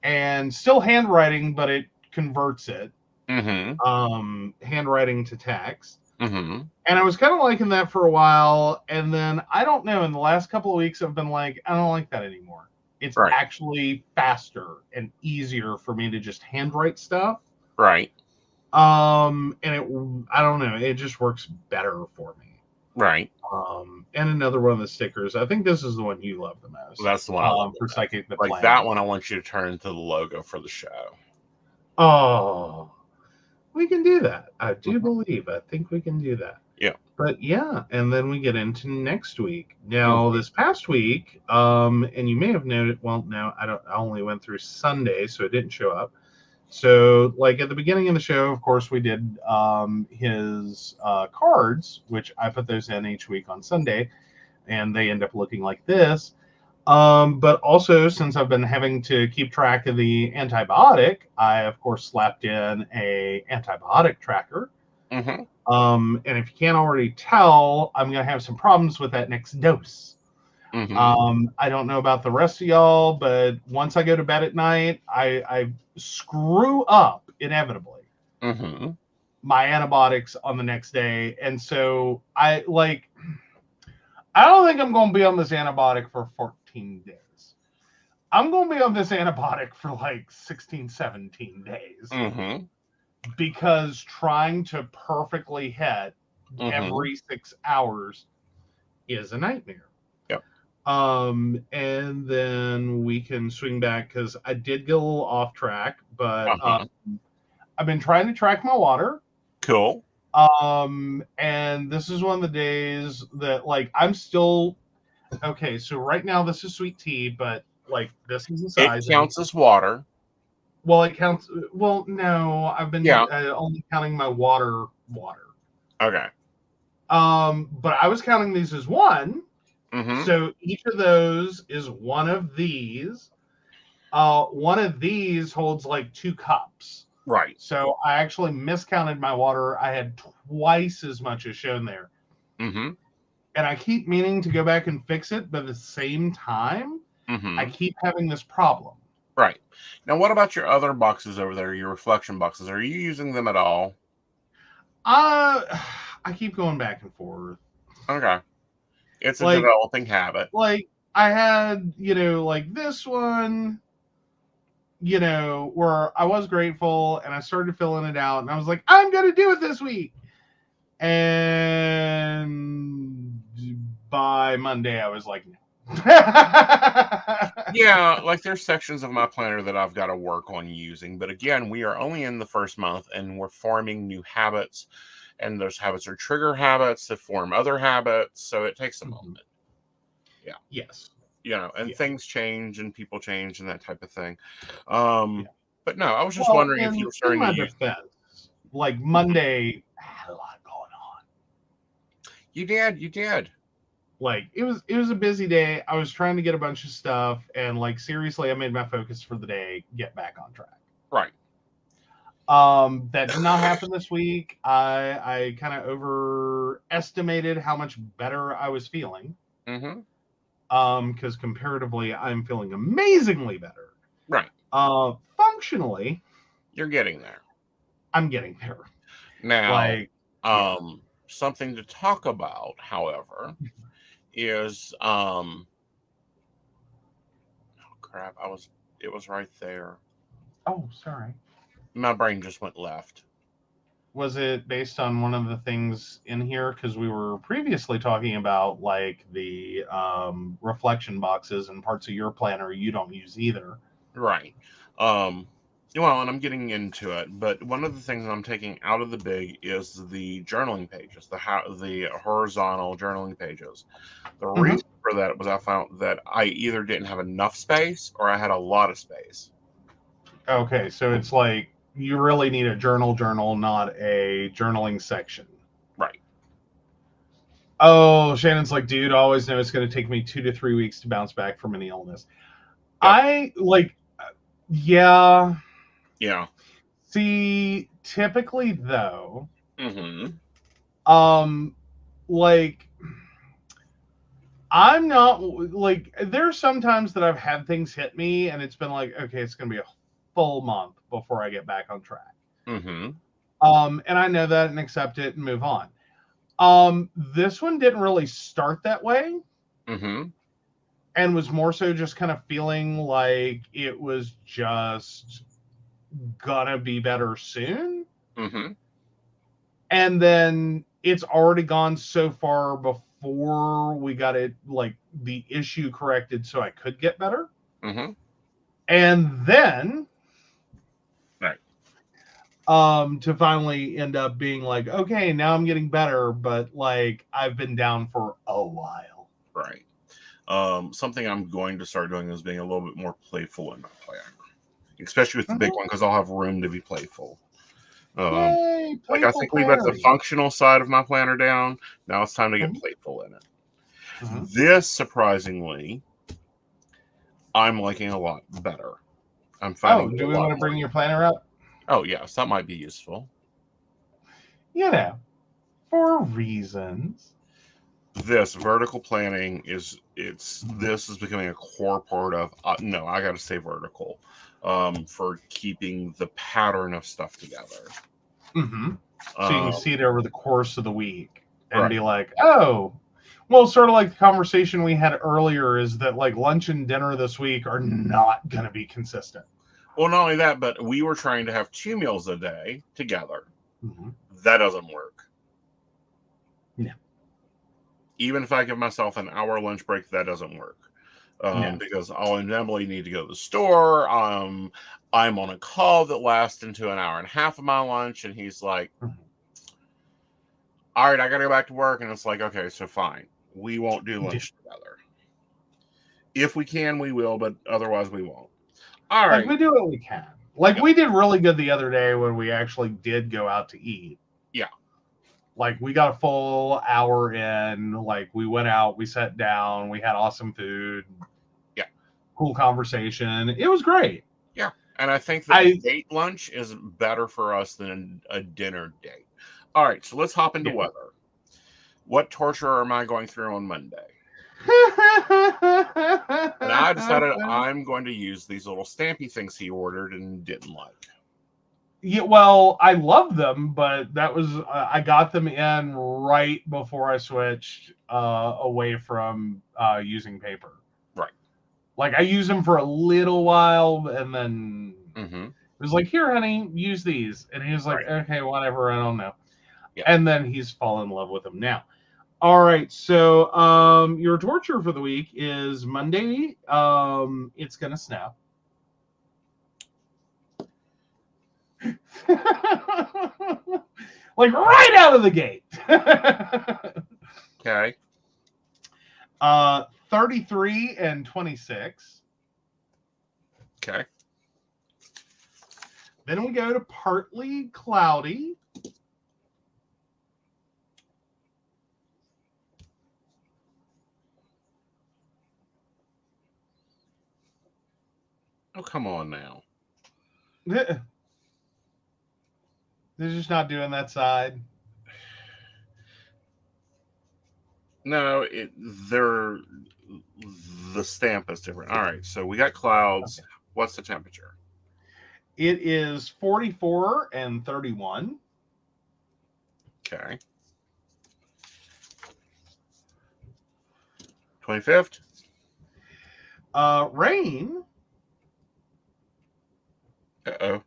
And still handwriting, but it converts it. Handwriting to text. And I was kind of liking that for a while. And then, I don't know, in the last couple of weeks, I've been like, I don't like that anymore. It's actually faster and easier for me to just handwrite stuff. Right. And I don't know, it just works better for me. Right. And another one of the stickers. I think this is the one you love the most. That's the one I love for Psychic the Like Plan. that one, I want you to turn into the logo for the show. Oh, we can do that. I do believe. I think we can do that. Yeah. But yeah, and then we get into next week. Now, this past week, and you may have noted. Well, no, I don't. I only went through Sunday, so it didn't show up. So, like at the beginning of the show, of course, we did his cards, which I put those in each week on Sunday, and they end up looking like this. But also, since I've been having to keep track of the antibiotic, I, of course, slapped in a antibiotic tracker. And if you can't already tell, I'm going to have some problems with that next dose. I don't know about the rest of y'all, but once I go to bed at night, I screw up inevitably my antibiotics on the next day. And so I don't think I'm going to be on this antibiotic for 14 days. I'm going to be on this antibiotic for like 16, 17 days. Mm-hmm. Because trying to perfectly hit Mm-hmm. every 6 hours is a nightmare. Yep. And then we can swing back because I did get a little off track, but Uh-huh. I've been trying to track my water. Cool. And this is one of the days that like I'm still okay. So right now this is sweet tea, but like this is the It sizing. counts as water. Well, it counts. Well, no, I've been Yeah. only counting my water. Okay. But I was counting these as one. Mm-hmm. So each of those is one of these. One of these holds like 2 cups. Right. So I actually miscounted my water. I had twice as much as shown there. Mm-hmm. And I keep meaning to go back and fix it, but at the same time, Mm-hmm. I keep having this problem. Right. Now, what about your other boxes over there, your reflection boxes? Are you using them at all? I keep going back and forth. Okay. It's a Like, developing habit. like I had, like this one, where I was grateful and I started filling it out and I was like, I'm going to do it this week. And by Monday, I was like, no. Yeah, like there's sections of my planner that I've got to work on using. But again, we are only in the first month and we're forming new habits. And those habits are trigger habits that form other habits. So it takes a moment. Yeah. Yes. And things change and people change and that type of thing. Yeah. But no, I was just wondering if you were starting in my to use. defense, like Monday had a lot going on. You did. Like it was a busy day. I was trying to get a bunch of stuff, and like seriously, I made my focus for the day get back on track. Right. That did not happen this week. I kind of overestimated how much better I was feeling. Mm-hmm. Because comparatively, I'm feeling amazingly better. Right. Functionally, You're getting there. I'm getting there. Now, something to talk about, however, is oh crap, it was right there. Oh, sorry. My brain just went left. Was it based on one of the things in here? Because we were previously talking about like the reflection boxes and parts of your planner you don't use either. Right. Well, and I'm getting into it, but one of the things I'm taking out of the big is the journaling pages, the horizontal journaling pages. The reason for that was I found that I either didn't have enough space or I had a lot of space. Okay, so it's like you really need a journal, not a journaling section. Right. Oh, Shannon's like, dude, I always know it's going to take me 2 to 3 weeks to bounce back from any illness. Yep. Yeah. Yeah. See, typically though, like I'm not like there's sometimes that I've had things hit me and it's been like, okay, it's gonna be a full month before I get back on track. And I know that and accept it and move on. This one didn't really start that way. And was more so just kind of feeling like it was just gonna be better soon. And then it's already gone so far before we got it, like the issue corrected so I could get better. And then to finally end up being like, okay, now I'm getting better, but like I've been down for a while. Right. Something I'm going to start doing is being a little bit more playful in my planner, especially with the big one, because I'll have room to be playful. Yay, like I think we've got the functional side of my planner down. Now it's time to get playful in it. This, surprisingly, I'm liking a lot better. I'm finding. Do we want to bring your planner up? Oh yes, that might be useful. For reasons. This vertical planning is becoming a core part of. No, I got to say vertical, for keeping the pattern of stuff together. So you can see it over the course of the week and be like, oh, Well, sort of like the conversation we had earlier is that like lunch and dinner this week are not going to be consistent. Well, not only that, but we were trying to have 2 meals a day together. Mm-hmm. That doesn't work. No. Even if I give myself an hour lunch break, that doesn't work. No. Because I'll inevitably need to go to the store. I'm on a call that lasts into an hour and a half of my lunch, and he's like, all right, I got to go back to work. And it's like, okay, so fine. We won't do lunch together. If we can, we will, but otherwise we won't. All right. Like, we do what we can. Like, we did really good the other day when we actually did go out to eat. Yeah. Like, we got a full hour in. Like, we went out, we sat down, we had awesome food. Yeah. Cool conversation. It was great. Yeah. And I think that date lunch is better for us than a dinner date. All right, so let's hop into weather. What torture am I going through on Monday? And I decided I'm going to use these little stampy things he ordered and didn't like. Yeah, well, I love them, but that was I got them in right before I switched away from using paper. Right. Like, I used them for a little while, and then it was like, here, honey, use these. And he was like, okay, whatever, I don't know. Yeah. And then he's fallen in love with them now. All right, so your torture for the week is Monday. It's going to snow. Like, right out of the gate. Okay. 33 and 26. Okay. Then we go to partly cloudy. Oh, come on now. They're just not doing that side. No, the stamp is different. All right, so we got clouds. Okay. What's the temperature? It is 44 and 31. Okay. 25th. Rain. Uh-oh.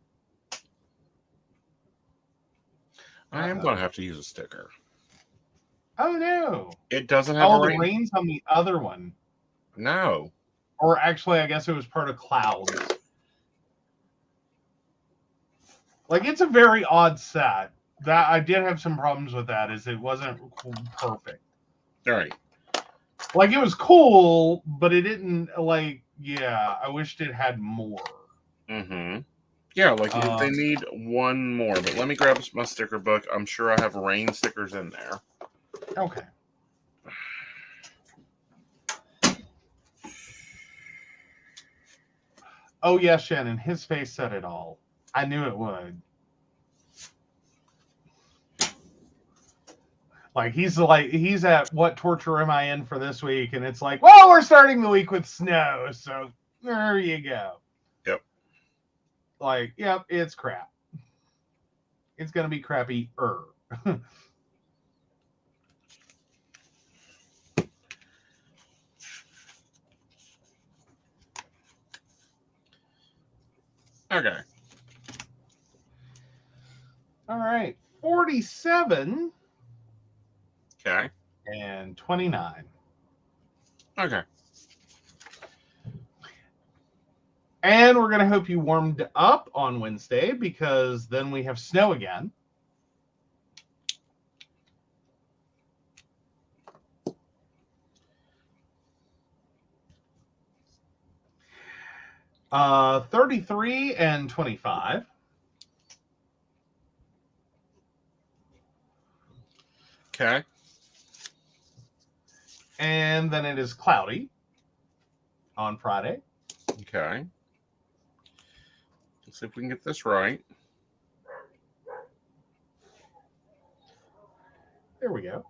I am going to have to use a sticker. Oh, no. It doesn't have a rain. The rain's on the other one. No. Or actually, I guess it was part of clouds. Like, it's a very odd set. That I did have some problems with that, is it wasn't perfect. All right. Like, it was cool, but it didn't, like, I wished it had more. Mm-hmm. Yeah, like they need one more, but let me grab my sticker book. I'm sure I have rain stickers in there. Okay. Oh, yeah, Shannon. His face said it all. I knew it would. Like, he's at what torture am I in for this week? And it's like, well, we're starting the week with snow. So there you go. Yep. Like, yep, it's crap. It's going to be crappy-er. Okay. All right. 47. Okay. And 29. Okay. And we're going to hope you warmed up on Wednesday, because then we have snow again. 33 and 25. Okay. And then it is cloudy on Friday. Okay. Let's see if we can get this right. There we go.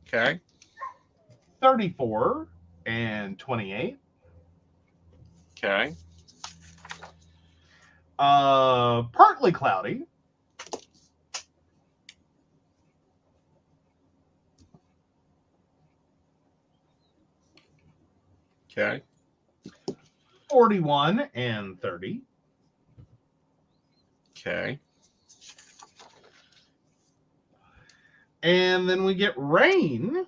Okay. 34 and 28. Okay. Partly cloudy. Okay. 41 and 30. Okay. And then we get rain.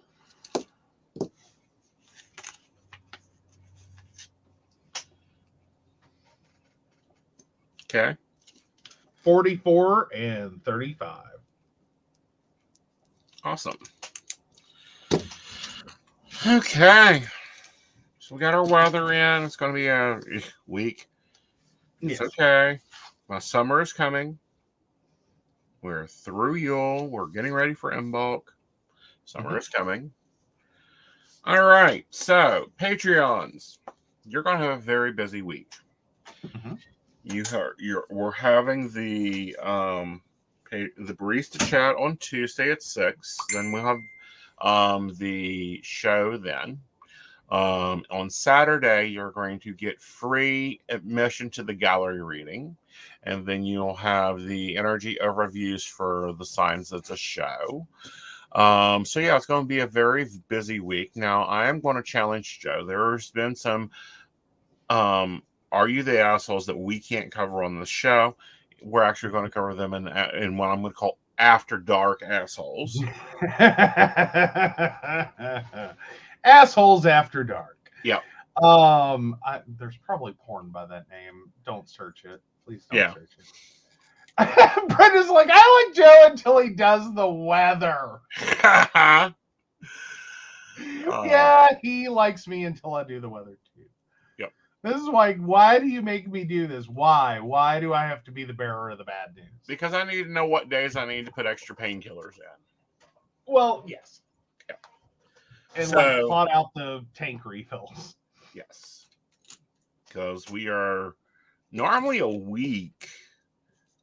Okay. 44 and 35. Awesome. Okay. So we got our weather in. It's going to be a week. It's okay. My summer is coming. We're through Yule. We're getting ready for Imbolc. Summer is coming. All right. So, Patreons, you're going to have a very busy week. We're having the barista chat on Tuesday at 6. Then we'll have the show then. On Saturday, you're going to get free admission to the gallery reading, and then you'll have the energy overviews for the signs of the show. So yeah, it's going to be a very busy week. Now, I am going to challenge Joe. There's been some Are You the Assholes that we can't cover on the show. We're actually going to cover them in what I'm going to call After Dark Assholes. Assholes After Dark. Yeah. There's probably porn by that name. Don't search it. Please don't search it. Brenda's like, I like Joe until he does the weather. Yeah, he likes me until I do the weather too. Yep. This is why do you make me do this? Why? Why do I have to be the bearer of the bad news? Because I need to know what days I need to put extra painkillers in. Well, yes. Yeah. And like plot out the tank refills. Yes. Because we are normally a week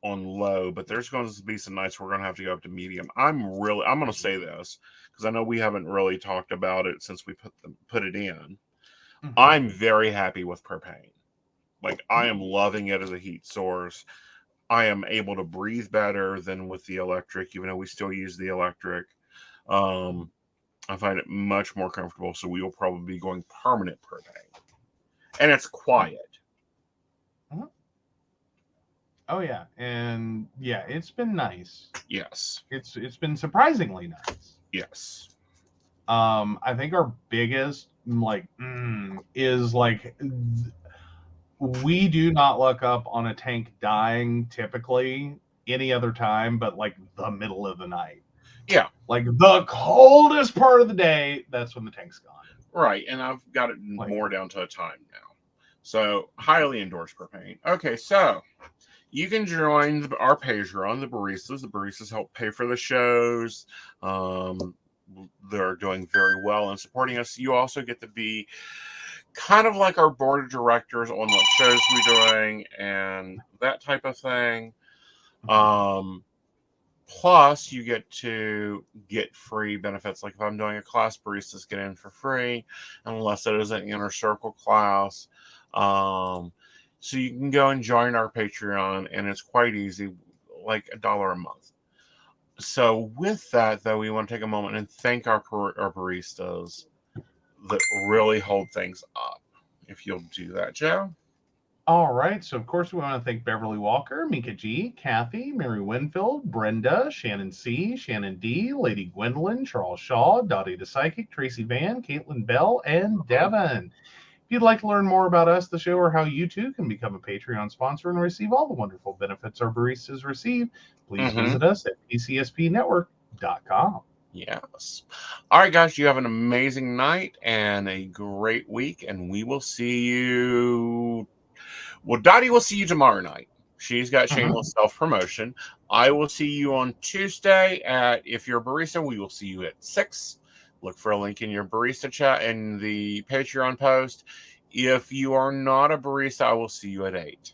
on low, but there's going to be some nights we're going to have to go up to medium. I'm going to say this because I know we haven't really talked about it since we put it in. I'm very happy with propane. Like, I am loving it as a heat source. I am able to breathe better than with the electric, even though we still use the electric. I find it much more comfortable, so we will probably be going permanent propane. And it's quiet. Oh yeah, and yeah, it's been nice. Yes, it's been surprisingly nice. Yes. I think our biggest is like we do not look up on a tank dying typically any other time, but like the middle of the night. Yeah, like the coldest part of the day. That's when the tank's gone. Right, and I've got it more down to a time now. So highly endorse propane. Okay, so you can join our Patreon, the baristas. The baristas help pay for the shows. They're doing very well in supporting us. You also get to be kind of like our board of directors on what shows we're doing and that type of thing. Plus, you get to get free benefits. Like if I'm doing a class, baristas get in for free, unless it is an inner circle class. So you can go and join our Patreon, and it's quite easy, like $1 a month. So with that, though, we want to take a moment and thank our baristas that really hold things up. If you'll do that, Joe. All right. So, of course, we want to thank Beverly Walker, Mika G, Kathy, Mary Winfield, Brenda, Shannon C, Shannon D, Lady Gwendolyn, Charles Shaw, Dottie the Psychic, Tracy Van, Caitlin Bell, and Devin. If you'd like to learn more about us, the show, or how you too can become a Patreon sponsor and receive all the wonderful benefits our baristas receive, please visit us at PCSPNetwork.com. Yes. All right, guys, you have an amazing night and a great week, and we will see you. Well, Dottie will see you tomorrow night. She's got shameless self-promotion. I will see you on Tuesday if you're a barista, we will see you at 6. Look for a link in your barista chat in the Patreon post. If you are not a barista, I will see you at 8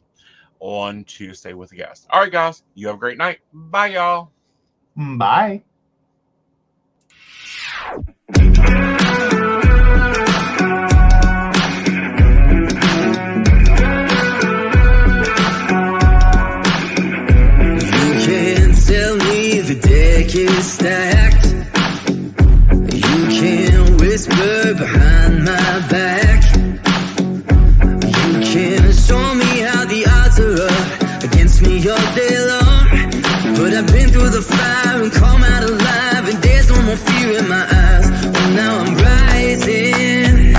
on Tuesday with a guest. All right, guys, you have a great night. Bye, y'all. Bye. Tell me the deck is stacked. You can whisper behind my back. all day long. But I've been through the fire and come out alive, and there's no more fear in my eyes. Oh, now I'm rising,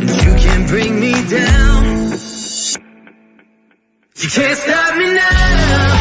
and you can't bring me down. You can't stop me now.